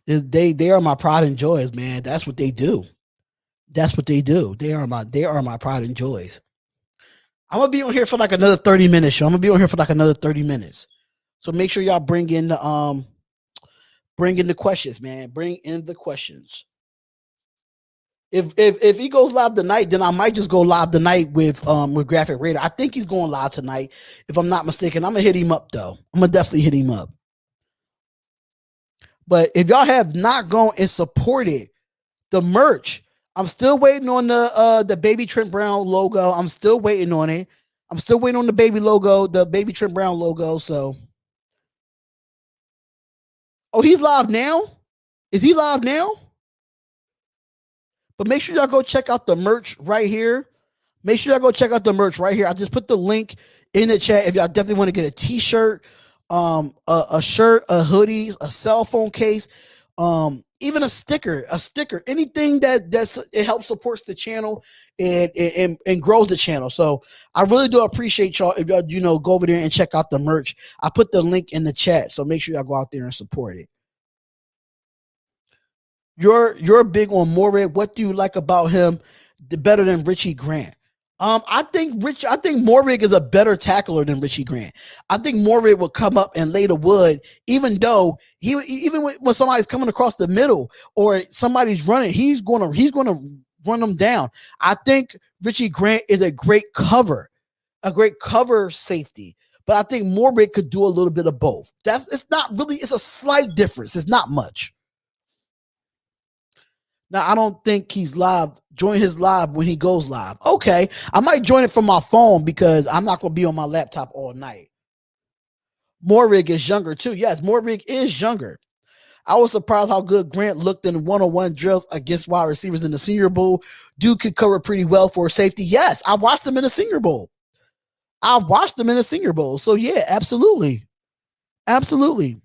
they are my pride and joys, man. That's what they do. That's what they do. They are my pride and joys. I'm going to be on here for like another 30 minutes, yo. I'm going to be on here for like another 30 minutes. So make sure y'all bring in the questions, man. Bring in the questions. If he goes live tonight, then I might just go live tonight with Graphk Raider. I think he's going live tonight, if I'm not mistaken. I'm gonna hit him up though. I'm gonna definitely hit him up. But if y'all have not gone and supported the merch, I'm still waiting on the baby Trent Brown logo. I'm still waiting on it. I'm still waiting on the baby logo, the baby Trent Brown logo. So, oh, he's live now. Is he live now? But make sure y'all go check out the merch right here. Make sure y'all go check out the merch right here. I just put the link in the chat if y'all definitely want to get a t-shirt, a shirt, a hoodies, a cell phone case, even a sticker, anything that it helps supports the channel and grows the channel. So I really do appreciate y'all if y'all go over there and check out the merch. I put the link in the chat, so make sure y'all go out there and support it. You're big on Moorhead. What do you like about him better than Richie Grant? I think Morrig is a better tackler than Richie Grant. I think Morrig will come up and lay the wood, even though even when somebody's coming across the middle or somebody's running, he's gonna run them down. I think Richie Grant is a great cover safety, but I think Morrig could do a little bit of both. It's a slight difference. It's not much. Now, I don't think he's live. Join his live when he goes live. Okay. I might join it from my phone because I'm not going to be on my laptop all night. Morrig is younger too. Yes, Morrig is younger. I was surprised how good Grant looked in one-on-one drills against wide receivers in the Senior Bowl. Dude could cover pretty well for a safety. Yes, I watched him in the Senior Bowl. So, yeah, absolutely. Absolutely.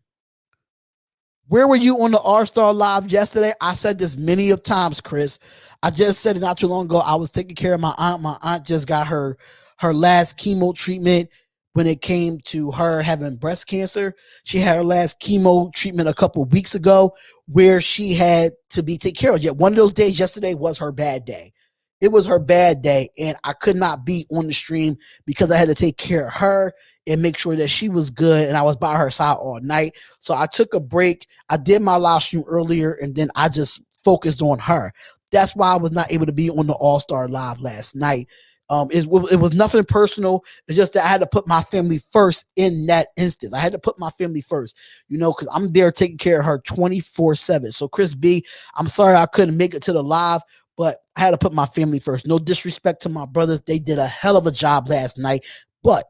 Where were you on the All-Star Live yesterday? I said this many of times, Chris. I just said it not too long ago. I was taking care of my aunt. My aunt just got her last chemo treatment when it came to her having breast cancer. She had her last chemo treatment a couple of weeks ago where she had to be taken care of. Yet one of those days yesterday was her bad day. It was her bad day, and I could not be on the stream because I had to take care of her and make sure that she was good, and I was by her side all night. So I took a break. I did my live stream earlier, and then I just focused on her. That's why I was not able to be on the All-Star Live last night. It was nothing personal. It's just that I had to put my family first in that instance. I had to put my family first, because I'm there taking care of her 24/7. So Chris B, I'm sorry I couldn't make it to the live, but I had to put my family first. No disrespect to my brothers. They did a hell of a job last night, but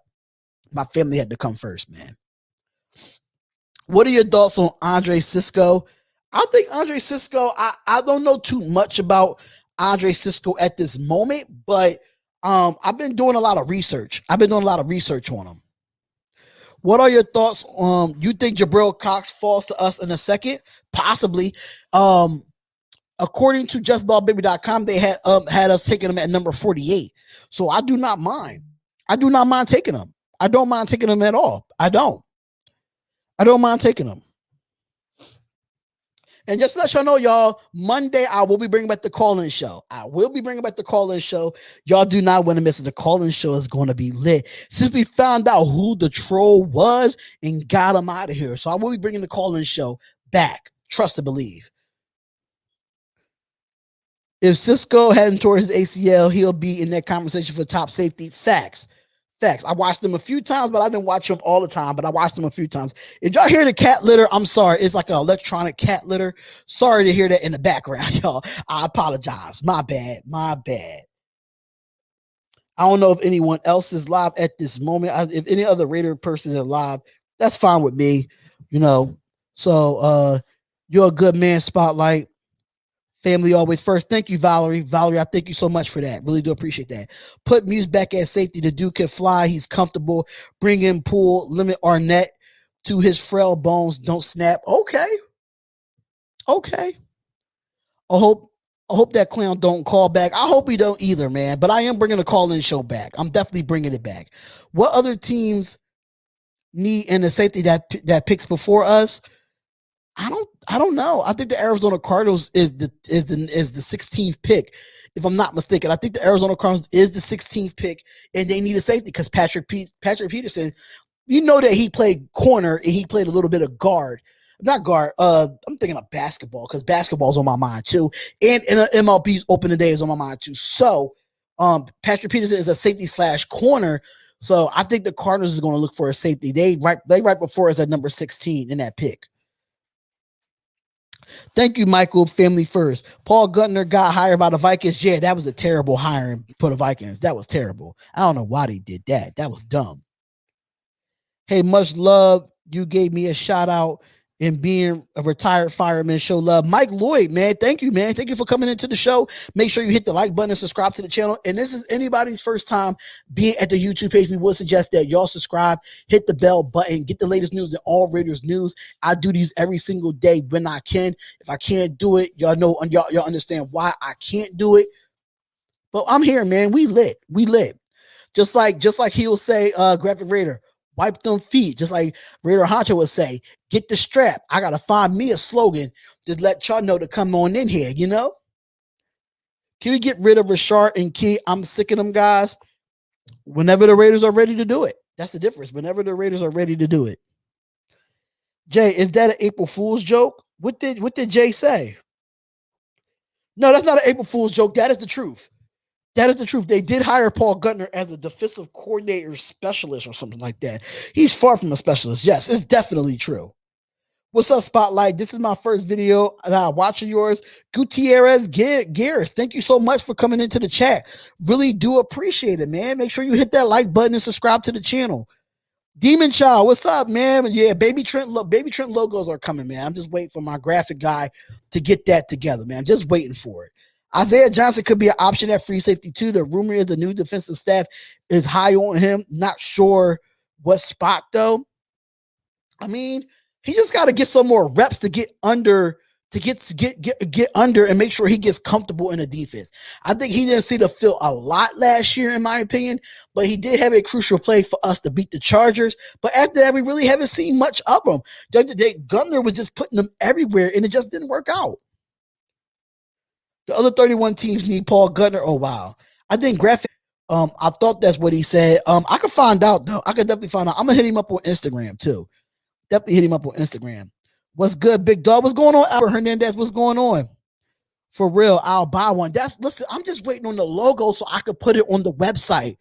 my family had to come first, man. What are your thoughts on Andre Cisco? I think Andre Cisco, I don't know too much about Andre Cisco at this moment, but I've been doing a lot of research. on him. What are your thoughts? You think Jabril Cox falls to us in a second? Possibly. According to justballbaby.com, they had us taking him at number 48. So I do not mind. Taking him. I don't mind taking him at all. I don't mind taking him. And just to let y'all know, y'all, Monday I will be bringing back the call-in show. Y'all do not want to miss it. The call-in show is going to be lit. Since we found out who the troll was and got him out of here. So I will be bringing the call-in show back. Trust and believe. If Cisco heading towards his ACL, he'll be in that conversation for top safety. Facts. I watched him a few times, but I didn't watch him all the time, but I watched him a few times. If y'all hear the cat litter, I'm sorry. It's like an electronic cat litter. Sorry to hear that in the background, y'all. I apologize. My bad. I don't know if anyone else is live at this moment. If any other Raider person is live, that's fine with me, So you're a good man, Spotlight. Family always first. Thank you, Valerie. I thank you so much for that. Really do appreciate that. Put Muse back at safety. The dude can fly. He's comfortable. Bring in Poole. Limit Arnett to his frail bones. Don't snap. Okay. I hope that clown don't call back. I hope he don't either, man. But I am bringing the call-in show back. I'm definitely bringing it back. What other teams need in the safety that picks before us? I don't know. I think the Arizona Cardinals is the 16th pick, if I'm not mistaken. I think the Arizona Cardinals is the 16th pick, and they need a safety because Patrick Peterson, that he played corner and he played a little bit of guard. Not guard. I'm thinking of basketball because basketball's on my mind too, and MLB's open today is on my mind too. So, Patrick Peterson is a safety / corner. So I think the Cardinals is going to look for a safety. They right before us at number 16 in that pick. Thank you, Michael. Family first. Paul Guttner got hired by the Vikings. Yeah, that was a terrible hiring for the Vikings. That was terrible. I don't know why they did that. That was dumb. Hey, much love. You gave me a shout out in being a retired fireman. Show love. Mike Lloyd, man. Thank you, man. Thank you for coming into the show. Make sure you hit the like button and subscribe to the channel. And this is anybody's first time being at the YouTube page. We would suggest that y'all subscribe, hit the bell button, get the latest news and all Raiders news. I do these every single day when I can. If I can't do it, y'all know, y'all understand why I can't do it. But I'm here, man. We lit. Just like he will say, Graphic Raider, wipe them feet, just like Raider Honcho would say, get the strap. I got to find me a slogan to let y'all know to come on in here, Can we get rid of Rashard and Key? I'm sick of them guys. Whenever the Raiders are ready to do it. That's the difference. Whenever the Raiders are ready to do it. Jay, is that an April Fool's joke? What did Jay say? No, that's not an April Fool's joke. That is the truth. That is the truth. They did hire Paul Guttner as a defensive coordinator specialist or something like that. He's far from a specialist. Yes, it's definitely true. What's up, Spotlight? This is my first video watching yours. Gutierrez Gears, thank you so much for coming into the chat. Really do appreciate it, man. Make sure you hit that like button and subscribe to the channel. Demon Child, what's up, man? Yeah, Baby Trent logos are coming, man. I'm just waiting for my graphic guy to get that together, man. I'm just waiting for it. Isaiah Johnson could be an option at free safety too. The rumor is the new defensive staff is high on him. Not sure what spot though. I mean, he just got to get some more reps to get under, get under and make sure he gets comfortable in the defense. I think he didn't see the field a lot last year, in my opinion, but he did have a crucial play for us to beat the Chargers. But after that, we really haven't seen much of him. Guttner was just putting them everywhere, and it just didn't work out. The other 31 teams need Paul Guttner. Oh, wow. I think Graphk, I thought that's what he said. I could find out, though. I could definitely find out. I'm going to hit him up on Instagram, too. Definitely hit him up on Instagram. What's good, big dog? What's going on, Albert Hernandez? What's going on? For real, I'll buy one. Listen, I'm just waiting on the logo so I could put it on the website.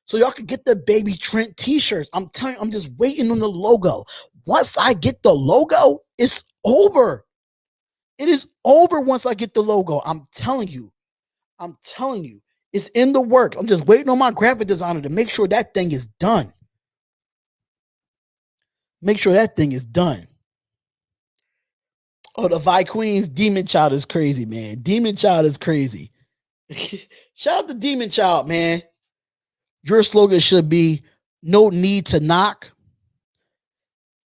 So y'all could get the Baby Trent t-shirts. I'm telling you, I'm just waiting on the logo. Once I get the logo, it's over. It is over once I get the logo. I'm telling you. It's in the works. I'm just waiting on my graphic designer to make sure that thing is done. Make sure that thing is done. Oh, the Vi Queens Demon Child is crazy, man. Demon Child is crazy. Shout out to Demon Child, man. Your slogan should be no need to knock.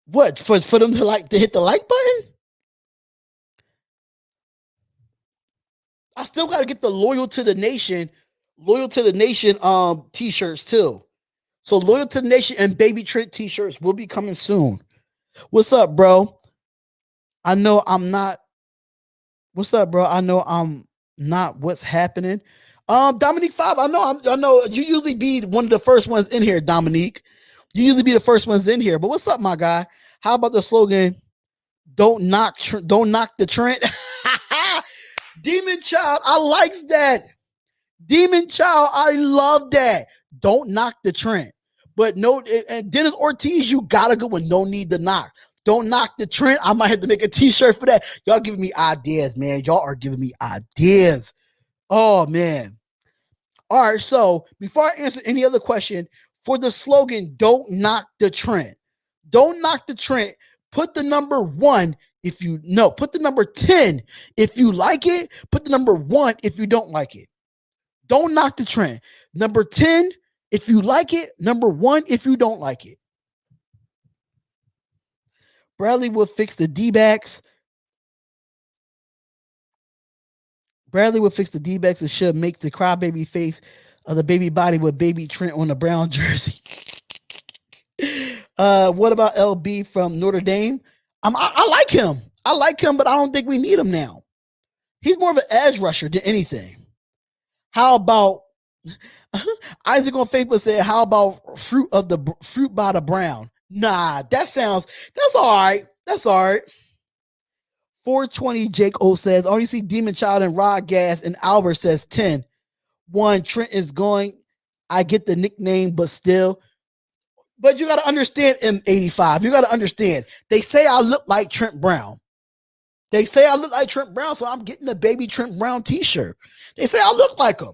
What? For them to hit the like button? I still got to get the Loyal to the Nation t-shirts too. So Loyal to the Nation and Baby Trent t-shirts will be coming soon. What's up, bro? I know I'm not. What's up, bro? I know I'm not. What's happening? Dominique 5. I know you usually be one of the first ones in here, Dominique. You usually be the first ones in here. But what's up, my guy? How about the slogan? Don't knock the Trent. Demon Child, I likes that. Demon Child, I love that. Don't knock the Trent. But no, and Dennis Ortiz, you gotta go with no need to knock. Don't knock the Trent. I might have to make a t-shirt for that. Y'all giving me ideas, man. Y'all are giving me ideas. Oh, man. All right, so before I answer any other question, for the slogan, don't knock the Trent. Don't knock the Trent. Put the number 1 if you know. Put the number 10 if you like it. Put the number 1 if you don't like it. Don't knock the Trent. Number 10 if you like it. Number 1 if you don't like it. Bradley will fix the D-backs. It should make the crybaby face of the baby body with Baby Trent on the brown jersey. What about LB from Notre Dame? I like him. But I don't think we need him now. He's more of an edge rusher than anything. How about Isaac on Facebook said, how about fruit by the brown? Nah, that's all right. That's all right. 420 Jake O says, only see Demon Child and Rod Gas, and Albert says 10. 1, Trent is going. I get the nickname, but still. But you got to understand, M85. You got to understand. They say I look like Trent Brown. So I'm getting a Baby Trent Brown t-shirt. They say I look like him.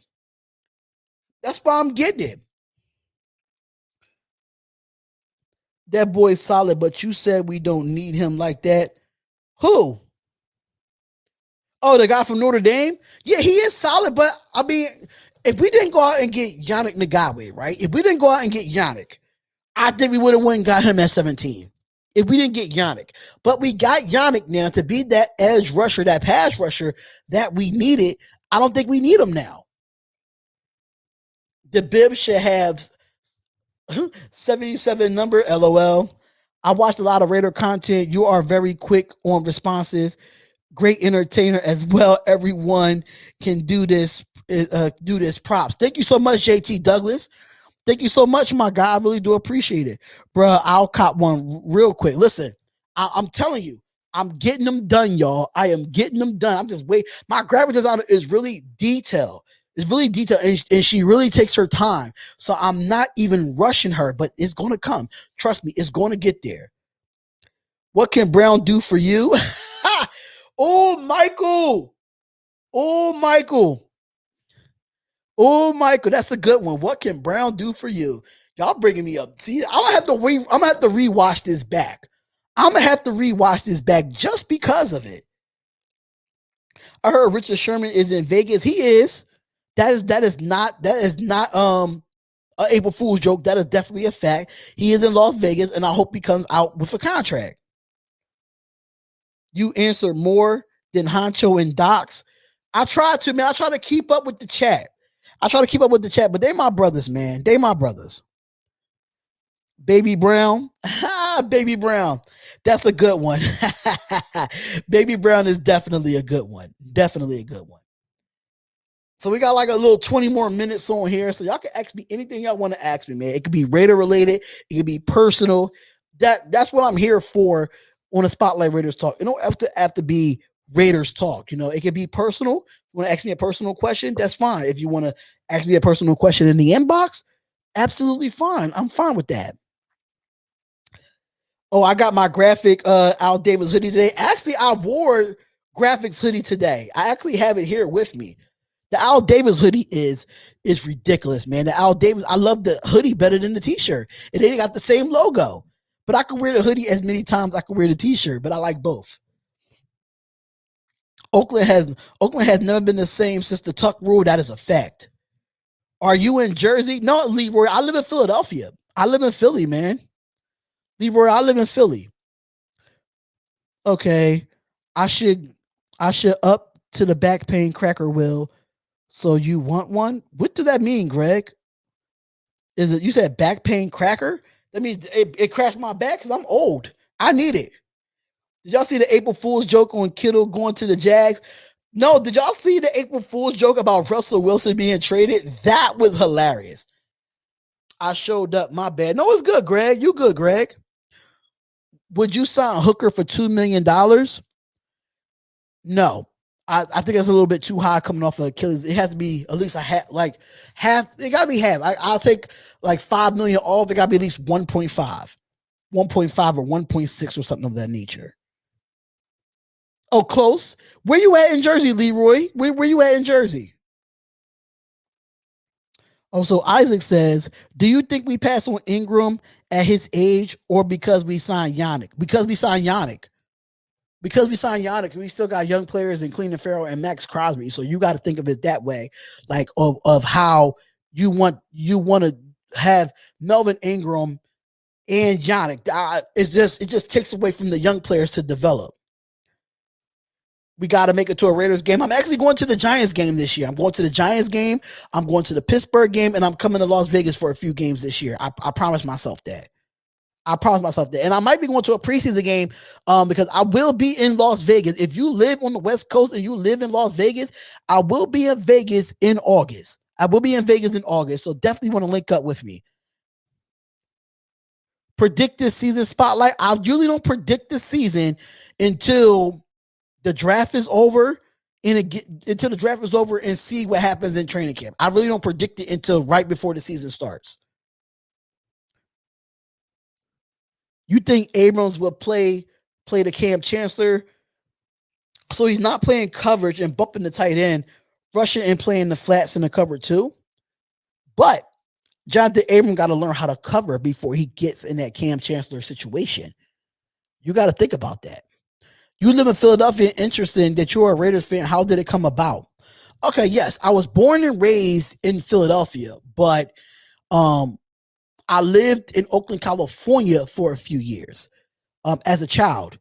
That's why I'm getting it. That boy's solid, but you said we don't need him like that. Who? Oh, the guy from Notre Dame? Yeah, he is solid, but I mean, if we didn't go out and get Yannick Ngakoue, right? If we didn't go out and get Yannick, I think we would have went and got him at 17. If we didn't get Yannick. But we got Yannick now to be that edge rusher, that pass rusher that we needed. I don't think we need him now. The bib should have 77 number, LOL. I watched a lot of Raider content. You are very quick on responses. Great entertainer as well. Everyone can do this. do this. Props. Thank you so much, JT Douglas. Thank you so much, my guy. I really do appreciate it, bro. I'll cop one real quick. Listen, I'm telling you, I'm getting them done, y'all. I am getting them done. I'm just waiting. My graphic designer is really detailed. It's really detailed, and she really takes her time. So I'm not even rushing her, but it's going to come. Trust me, it's going to get there. What can Brown do for you? Oh, Michael. Oh, Michael. Oh, Michael, that's a good one. What can Brown do for you? Y'all bringing me up. See, I'm gonna have to rewatch this back. I'm gonna have to rewatch this back just because of it. I heard Richard Sherman is in Vegas. He is. That is not an April Fool's joke. That is definitely a fact. He is in Las Vegas, and I hope he comes out with a contract. You answer more than Honcho and Docs. I try to, man. I try to keep up with the chat. But they my brothers, man. They my brothers. Baby Brown. Baby Brown. That's a good one. Baby Brown is definitely a good one. Definitely a good one. So we got like a little 20 more minutes on here. So y'all can ask me anything y'all want to ask me, man. It could be Raider related. It could be personal. That's what I'm here for on the Spotlight Raiders Talk. You don't have to be Raiders Talk. You know, it could be personal. You want to ask me a personal question? That's fine. If you want to ask me a personal question in the inbox, absolutely fine. I'm fine with that. Oh, I got my Graphk Al Davis hoodie today. Actually, I wore Graphk's hoodie today. I actually have it here with me. The Al Davis hoodie is ridiculous, man. The Al Davis, I love the hoodie better than the t-shirt. It ain't got the same logo, but I can wear the hoodie as many times I can wear the t-shirt, but I like both. Oakland has never been the same since the Tuck rule. That is a fact. Are you in Jersey? No, Leroy. I live in Philadelphia. I live in Philly, man. Leroy, I live in Philly. Okay. I should up to the back pain cracker wheel. So you want one? What does that mean, Greg? Is it, you said back pain cracker? That means it crashed my back because I'm old. I need it. Did y'all see the April Fool's joke on Kittle going to the Jags? No, did y'all see the April Fool's joke about Russell Wilson being traded? That was hilarious. I showed up. My bad. No, it's good, Greg. You good, Greg. Would you sign Hooker for $2 million? No. I think that's a little bit too high coming off of Achilles. It has to be at least half. It got to be half. I'll take like $5 million off. It got to be at least 1.5 or 1.6 or something of that nature. Oh, close. Where you at in Jersey, Leroy? Where you at in Jersey? Oh, so Isaac says, do you think we pass on Ingram at his age or because we signed Yannick? Because we signed Yannick. We still got young players in Cleveland Farrell and Max Crosby. So you got to think of it that way, like of how you want to have Melvin Ingram and Yannick. It just takes away from the young players to develop. We got to make it to a Raiders game. I'm actually going to the Giants game this year. I'm going to the Giants game. I'm going to the Pittsburgh game, and I'm coming to Las Vegas for a few games this year. I promise myself that. And I might be going to a preseason game because I will be in Las Vegas. If you live on the West Coast and you live in Las Vegas, I will be in Vegas in August. So definitely want to link up with me. Predict this season spotlight. I usually don't predict the season until the draft is over and see what happens in training camp. I really don't predict it until right before the season starts. You think Abrams will play the Cam Chancellor? So he's not playing coverage and bumping the tight end, rushing and playing the flats in the cover too. But Jonathan Abram got to learn how to cover before he gets in that Cam Chancellor situation. You got to think about that. You live in Philadelphia. Interesting that you're a Raiders fan. How did it come about? Okay, yes, I was born and raised in Philadelphia, but I lived in Oakland, California for a few years as a child.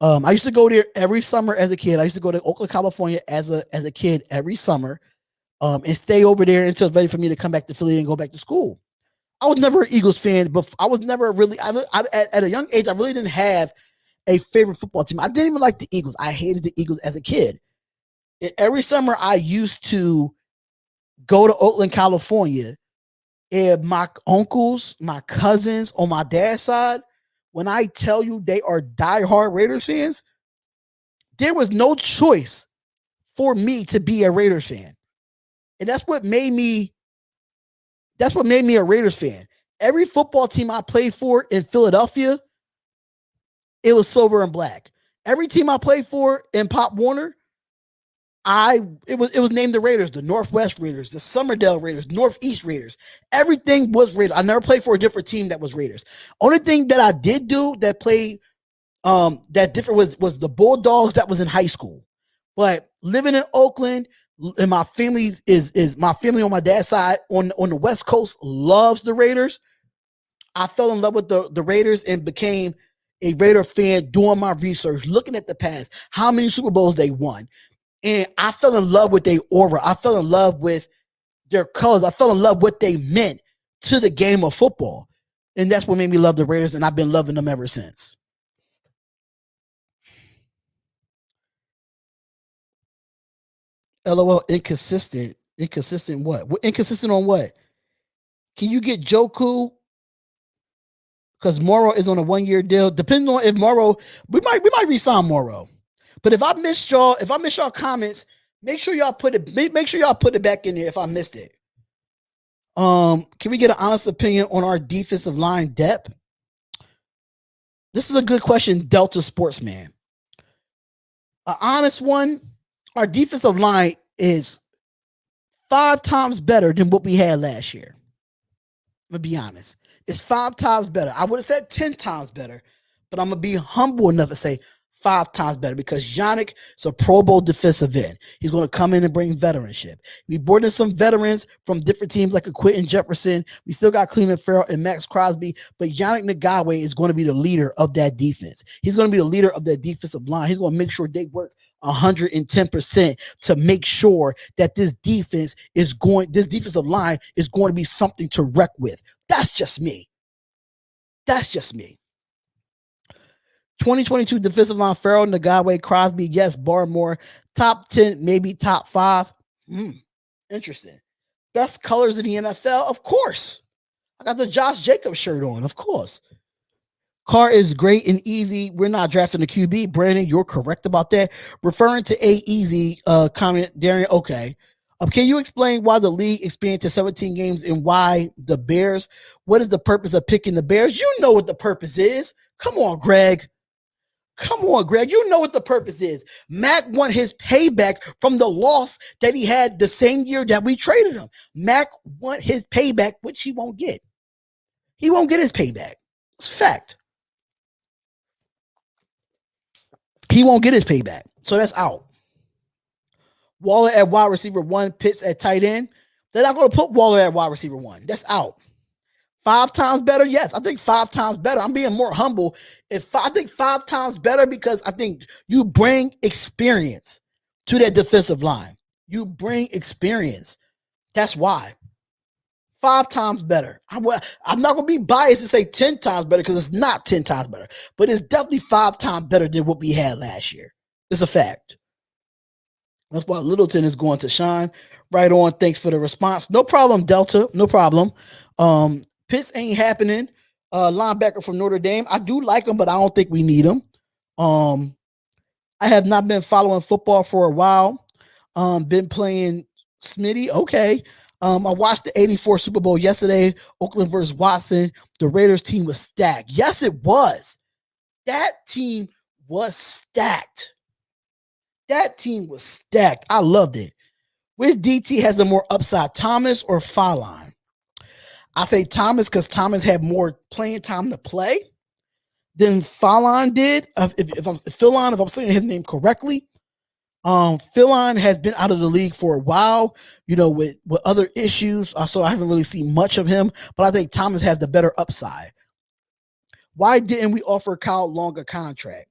I used to go there every summer as a kid. I used to go to Oakland, California as a kid every summer and stay over there until it's ready for me to come back to Philly and go back to school. I was never an Eagles fan, but I was never really, at a young age, I really didn't have a favorite football team. I didn't even like the Eagles. I hated the Eagles as a kid. And every summer I used to go to Oakland, California, and my uncles, my cousins on my dad's side, when I tell you they are diehard Raiders fans, there was no choice for me to be a Raiders fan. And that's what made me a Raiders fan. Every football team I played for in Philadelphia, it was silver and black. Every team I played for in Pop Warner, it was named the Raiders, the Northwest Raiders, the Summerdale Raiders, Northeast Raiders. Everything was Raiders. I never played for a different team that was Raiders. Only thing that I did do that played that different was the Bulldogs that was in high school. But living in Oakland, and my family is my family on my dad's side on the West Coast loves the Raiders. I fell in love with the Raiders and became a Raider fan doing my research, looking at the past, how many Super Bowls they won. And I fell in love with their aura. I fell in love with their colors. I fell in love with what they meant to the game of football. And that's what made me love the Raiders, and I've been loving them ever since. LOL, inconsistent. Inconsistent what? Inconsistent on what? Can you get Joku? Because Morrow is on a 1-year deal. Depending on if Morrow, we might re-sign Morrow. But if I missed y'all comments, make sure y'all put it back in there if I missed it. Can we get an honest opinion on our defensive line depth? This is a good question, Delta Sportsman. An honest one. Our defensive line is 5 times better than what we had last year. I'm going to be honest. It's 5 times better. I would have said 10 times better, but I'm going to be humble enough to say 5 times better because Yannick is a Pro Bowl defensive end. He's going to come in and bring veteranship. We brought in some veterans from different teams like a Quentin Jefferson. We still got Cleveland Farrell and Max Crosby, but Yannick Ngakwe is going to be the leader of that defense. He's going to be the leader of that defensive line. He's going to make sure they work 110% to make sure that this defensive line is going to be something to wreck with. That's just me. 2022 defensive line, Farrell, Ngakwe, Crosby, yes, Barmore, top 10, maybe top 5. Interesting. Best colors in the NFL, of course. I got the Josh Jacobs shirt on, of course. Carr is great and easy. We're not drafting the QB. Brandon, you're correct about that. Referring to a easy comment, Darian, okay. Can you explain why the league expanded to 17 games and why the Bears? What is the purpose of picking the Bears? You know what the purpose is. Come on, Greg. You know what the purpose is. Mac won his payback from the loss that he had the same year that we traded him. Mac won his payback, which he won't get. He won't get his payback. It's a fact. He won't get his payback. So that's out. Waller at wide receiver 1, Pitts at tight end. They're not going to put Waller at wide receiver 1. That's out. 5 times better? Yes, I think 5 times better. I'm being more humble. I think 5 times better because I think you bring experience to that defensive line. You bring experience. That's why. 5 times better. I'm not going to be biased and say 10 times better because it's not 10 times better. But it's definitely 5 times better than what we had last year. It's a fact. That's why Littleton is going to shine. Right on. Thanks for the response. No problem, Delta. No problem. Pitts ain't happening. Linebacker from Notre Dame. I do like him, but I don't think we need him. I have not been following football for a while. Been playing Smitty. Okay. I watched the 84 Super Bowl yesterday. Oakland versus Watson. The Raiders team was stacked. Yes, it was. That team was stacked. I loved it. Which DT has the more upside, Thomas or Fallon? I say Thomas because Thomas had more playing time to play than Fallon did. If I'm saying his name correctly, Fallon has been out of the league for a while, with other issues. So I haven't really seen much of him, but I think Thomas has the better upside. Why didn't we offer Kyle Long a contract?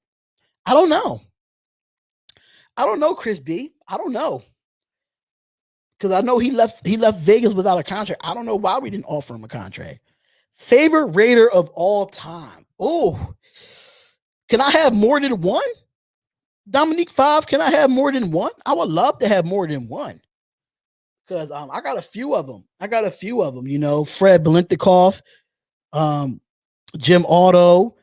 I don't know, Chris B. I don't know. Because I know he left Vegas without a contract. I don't know why we didn't offer him a contract. Favorite Raider of all time. Oh, can I have more than one? Dominique 5, can I have more than one? I would love to have more than one. because I got a few of them. You know, Fred Belentikov, Jim Otto,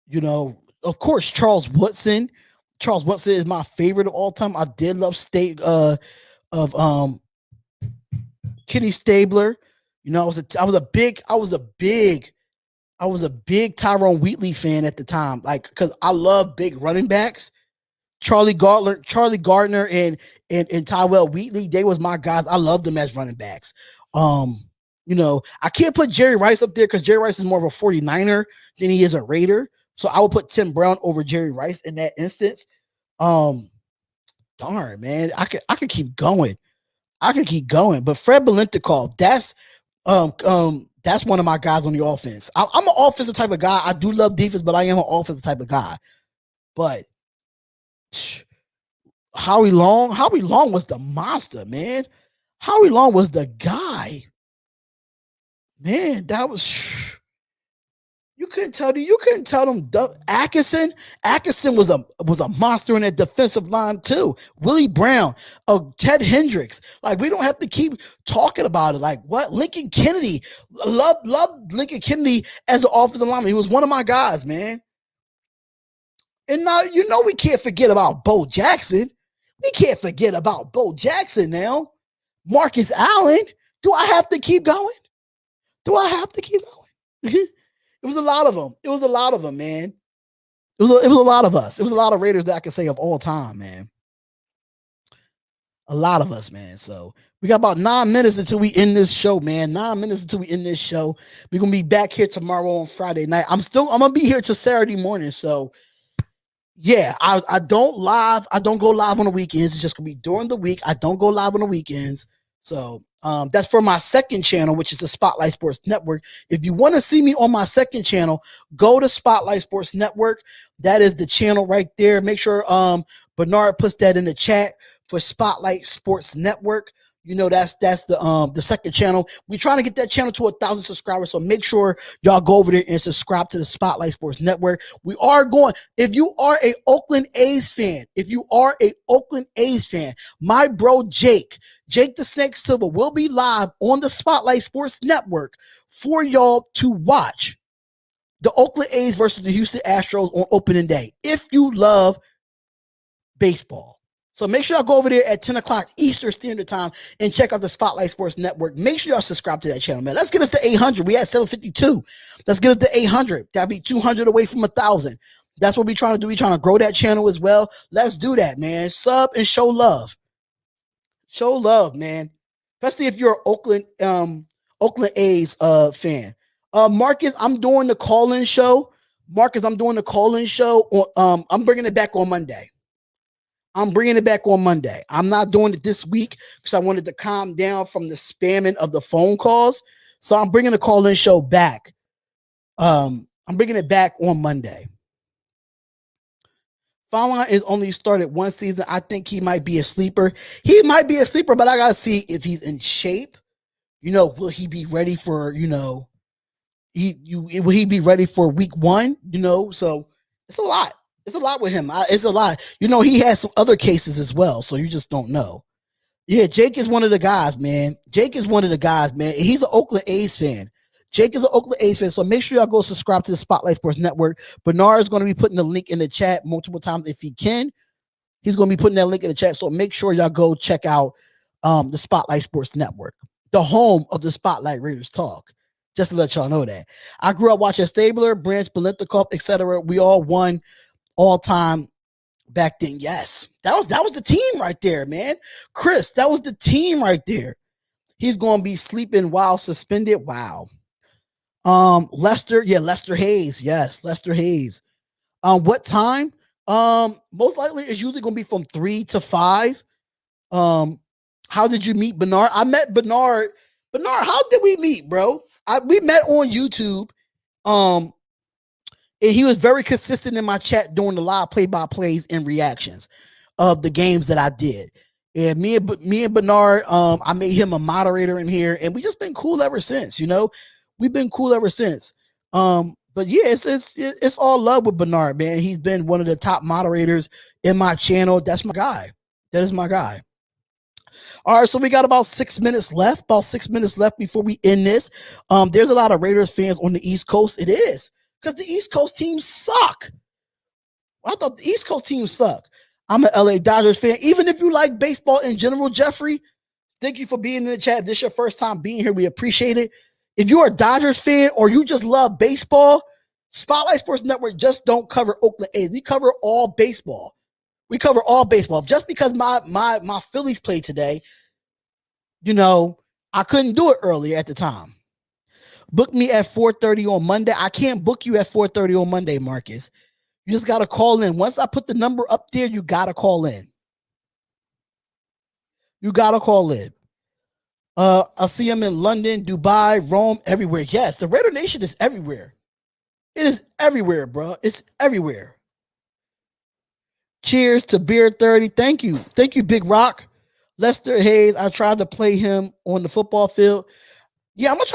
you know, of course, Charles Woodson. Charles Woodson is my favorite of all time. I did love State of Kenny Stabler. You know, I was a big Tyrone Wheatley fan at the time, like because I love big running backs. Charlie Gardner, and Tyrell Wheatley, they was my guys. I loved them as running backs. You know, I can't put Jerry Rice up there because Jerry Rice is more of a 49er than he is a Raider. So I would put Tim Brown over Jerry Rice in that instance. Darn, man, I could keep going. But Fred Belentikov, that's one of my guys on the offense. I'm an offensive type of guy. I do love defense, but I am an offensive type of guy. But Howie Long was the monster, man. Howie Long was the guy. Man, that was you couldn't tell them Atkinson was a monster in that defensive line too. Willie Brown, Ted Hendricks. Like, we don't have to keep talking about it. Like, what? Lincoln Kennedy. Loved Lincoln Kennedy as an offensive lineman. He was one of my guys, man. And now, you know, we can't forget about Bo Jackson. Now. Marcus Allen. Do I have to keep going? It was a lot of them, man. It was a lot of us. It was a lot of Raiders that I can say of all time, man. A lot of us, man. So we got about 9 minutes until we end this show, man. We're gonna be back here tomorrow on Friday night. I'm gonna be here till Saturday morning. So yeah, I don't go live on the weekends. It's just gonna be during the week. I don't go live on the weekends. So that's for my second channel, which is the Spotlight Sports Network. If you want to see me on my second channel, go to Spotlight Sports Network. That is the channel right there. Make sure Bernard puts that in the chat for Spotlight Sports Network. You know, that's the second channel. We're trying to get that channel to 1,000 subscribers, so make sure y'all go over there and subscribe to the Spotlight Sports Network. We are going. If you are a Oakland A's fan, my bro Jake the Snake Silver will be live on the Spotlight Sports Network for y'all to watch the Oakland A's versus the Houston Astros on opening day. If you love baseball. So make sure y'all go over there at 10 o'clock Eastern Standard Time and check out the Spotlight Sports Network. Make sure y'all subscribe to that channel, man. Let's get us to 800. We at 752. Let's get us to 800. That'll be 200 away from 1,000. That's what we're trying to do. We're trying to grow that channel as well. Let's do that, man. Sub and show love. Show love, man. Especially if you're an Oakland A's fan. Marcus, I'm doing the call-in show. I'm bringing it back on Monday. I'm not doing it this week because I wanted to calm down from the spamming of the phone calls. So I'm bringing the call-in show back. I'm bringing it back on Monday. Fallon is only started one season. I think he might be a sleeper. But I got to see if he's in shape. You know, will he be ready for, you know, will he be ready for week 1? You know, so it's a lot. It's a lot with him. It's a lot. You know, he has some other cases as well, so you just don't know. Yeah, Jake is one of the guys, man. He's an Oakland A's fan. So make sure y'all go subscribe to the Spotlight Sports Network. Bernard is going to be putting the link in the chat multiple times if he can. He's going to be putting that link in the chat, so make sure y'all go check out the Spotlight Sports Network, the home of the Spotlight Raiders talk. Just to let y'all know that. I grew up watching Stabler, Branch, Belentikov, etc. We all won all time back then. Yes, that was the team right there, man. Chris, that was the team right there. He's gonna be sleeping while suspended. Wow. Lester Hayes. Yes, Lester Hayes. What time? Most likely it's usually gonna be from 3 to 5. How did you meet Bernard? I met Bernard. How did we meet, bro? We met on YouTube. And he was very consistent in my chat doing the live play-by-plays and reactions of the games that I did. And me and Bernard, I made him a moderator in here, and we just been cool ever since. You know, we've been cool ever since. But yeah, it's all love with Bernard, man. He's been one of the top moderators in my channel. That's my guy. That is my guy. All right, so we got about 6 minutes left. About 6 minutes left before we end this. There's a lot of Raiders fans on the East Coast. It is because the East Coast teams suck. I thought the East Coast teams suck. I'm an LA Dodgers fan. Even if you like baseball in general, Jeffrey, thank you for being in the chat. If this is your first time being here, we appreciate it. If you're a Dodgers fan or you just love baseball, Spotlight Sports Network just don't cover Oakland A's. We cover all baseball. We cover all baseball. Just because my Phillies played today, I couldn't do it earlier at the time. Book me at 4:30 on Monday. I can't book you at 4:30 on Monday, Marcus. You just got to call in. Once I put the number up there, you got to call in. You got to call in. I see them in London, Dubai, Rome, everywhere. Yes, the Raider Nation is everywhere. It is everywhere, bro. It's everywhere. Cheers to Beer 30. Thank you. Thank you, Big Rock. Lester Hayes, I tried to play him on the football field. Yeah, I'm gonna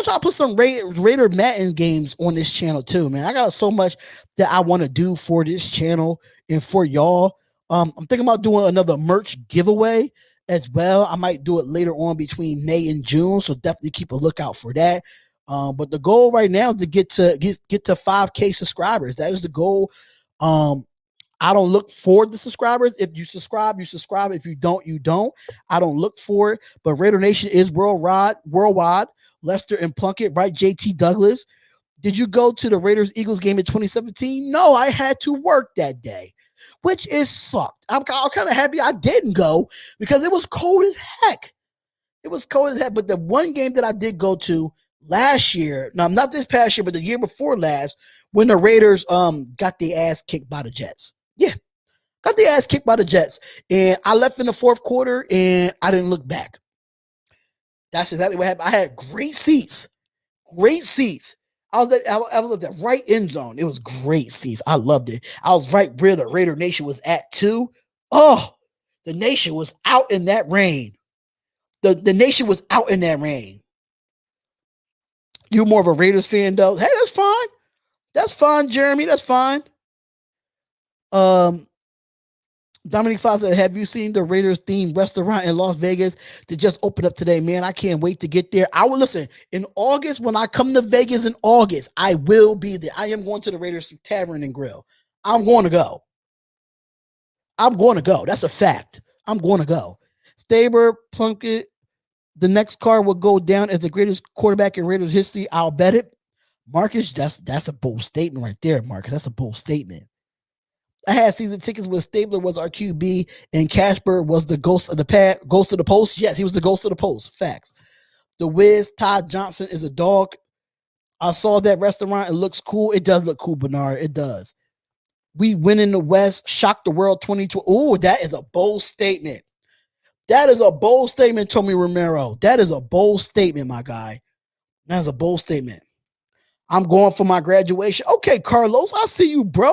try to put some Raider Madden games on this channel too, man. I got so much that I want to do for this channel and for y'all. I'm thinking about doing another merch giveaway as well. I might do it later on between May and June, so definitely keep a lookout for that. But the goal right now is to get to 5K subscribers. That is the goal. I don't look for the subscribers. If you subscribe, you subscribe. If you don't, you don't. I don't look for it. But Raider Nation is worldwide. Lester and Plunkett, right? JT Douglas. Did you go to the Raiders-Eagles game in 2017? No, I had to work that day, which is sucked. I'm kind of happy I didn't go because it was cold as heck. It was cold as heck. But the one game that I did go to last year, now not this past year, but the year before last, when the Raiders got their ass kicked by the Jets. Yeah, got their ass kicked by the Jets. And I left in the fourth quarter, and I didn't look back. That's exactly what happened. I had great seats. Great seats. I was at the right end zone. It was great seats. I loved it. I was right where the Raider Nation was at, too. Oh, the nation was out in that rain. The nation was out in that rain. You're more of a Raiders fan, though. Hey, that's fine. That's fine, Jeremy. That's fine. Dominic Fox said, have you seen the Raiders themed restaurant in Las Vegas that just opened up today? Man, I can't wait to get there. I will listen in August. When I come to Vegas in August, I will be there. I am going to the Raiders Tavern and Grill. I'm going to go. That's a fact. I'm going to go. Staber, Plunkett, the next car will go down as the greatest quarterback in Raiders history. I'll bet it. Marcus, that's a bold statement right there, Marcus. That's a bold statement. I had season tickets where Stabler was our QB and Casper was the ghost of the post. Yes, he was the ghost of the post. Facts. The Wiz, Todd Johnson is a dog. I saw that restaurant. It looks cool. It does look cool, Bernard. It does. We win in the West. Shock the world 2020. Oh, that is a bold statement. That is a bold statement, Tommy Romero. That is a bold statement, my guy. That is a bold statement. I'm going for my graduation. Okay, Carlos, I see you, bro.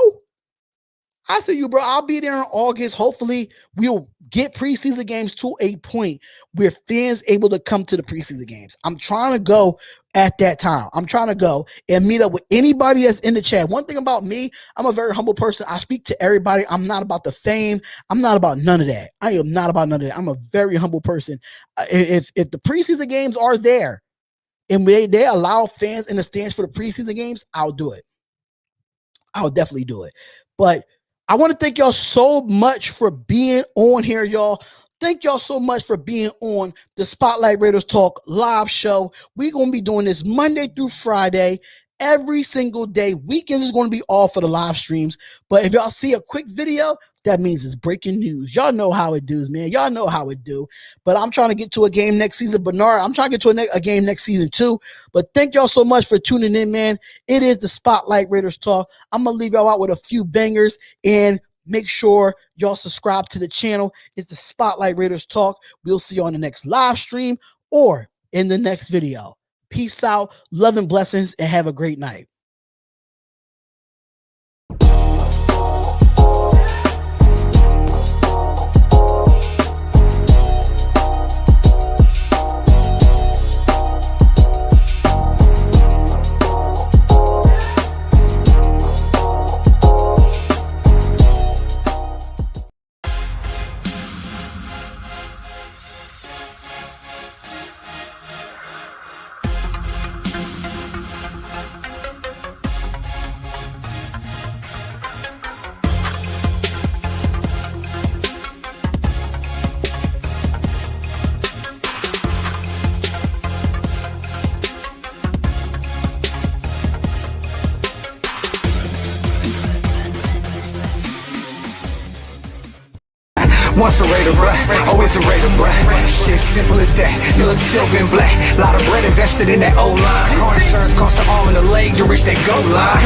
I'll be there in August. Hopefully, we'll get preseason games to a point where fans able to come to the preseason games. I'm trying to go at that time. I'm trying to go and meet up with anybody that's in the chat. One thing about me, I'm a very humble person. I speak to everybody. I'm not about the fame. I'm not about none of that. I am not about none of that. I'm a very humble person. If the preseason games are there and they allow fans in the stands for the preseason games, I'll do it. I'll definitely do it. But I want to thank y'all so much for being on here, y'all. Thank y'all so much for being on the Spotlight Raiders Talk live show. We're going to be doing this Monday through Friday, every single day. Weekends is going to be off for the live streams. But if y'all see a quick video, that means it's breaking news. Y'all know how it does, man. Y'all know how it do. But I'm trying to get to a game next season. Bernard, I'm trying to get to a game next season too. But thank y'all so much for tuning in, man. It is the Spotlight Raiders Talk. I'm going to leave y'all out with a few bangers and make sure y'all subscribe to the channel. It's the Spotlight Raiders Talk. We'll see you on the next live stream or in the next video. Peace out, love and blessings, and have a great night. Once a Raider, bruh, always a Raider, bruh. Shit simple as that. You look silver and black. Lot of bread invested in that O-line. Car insurance cost the arm and the leg to reach that goal line.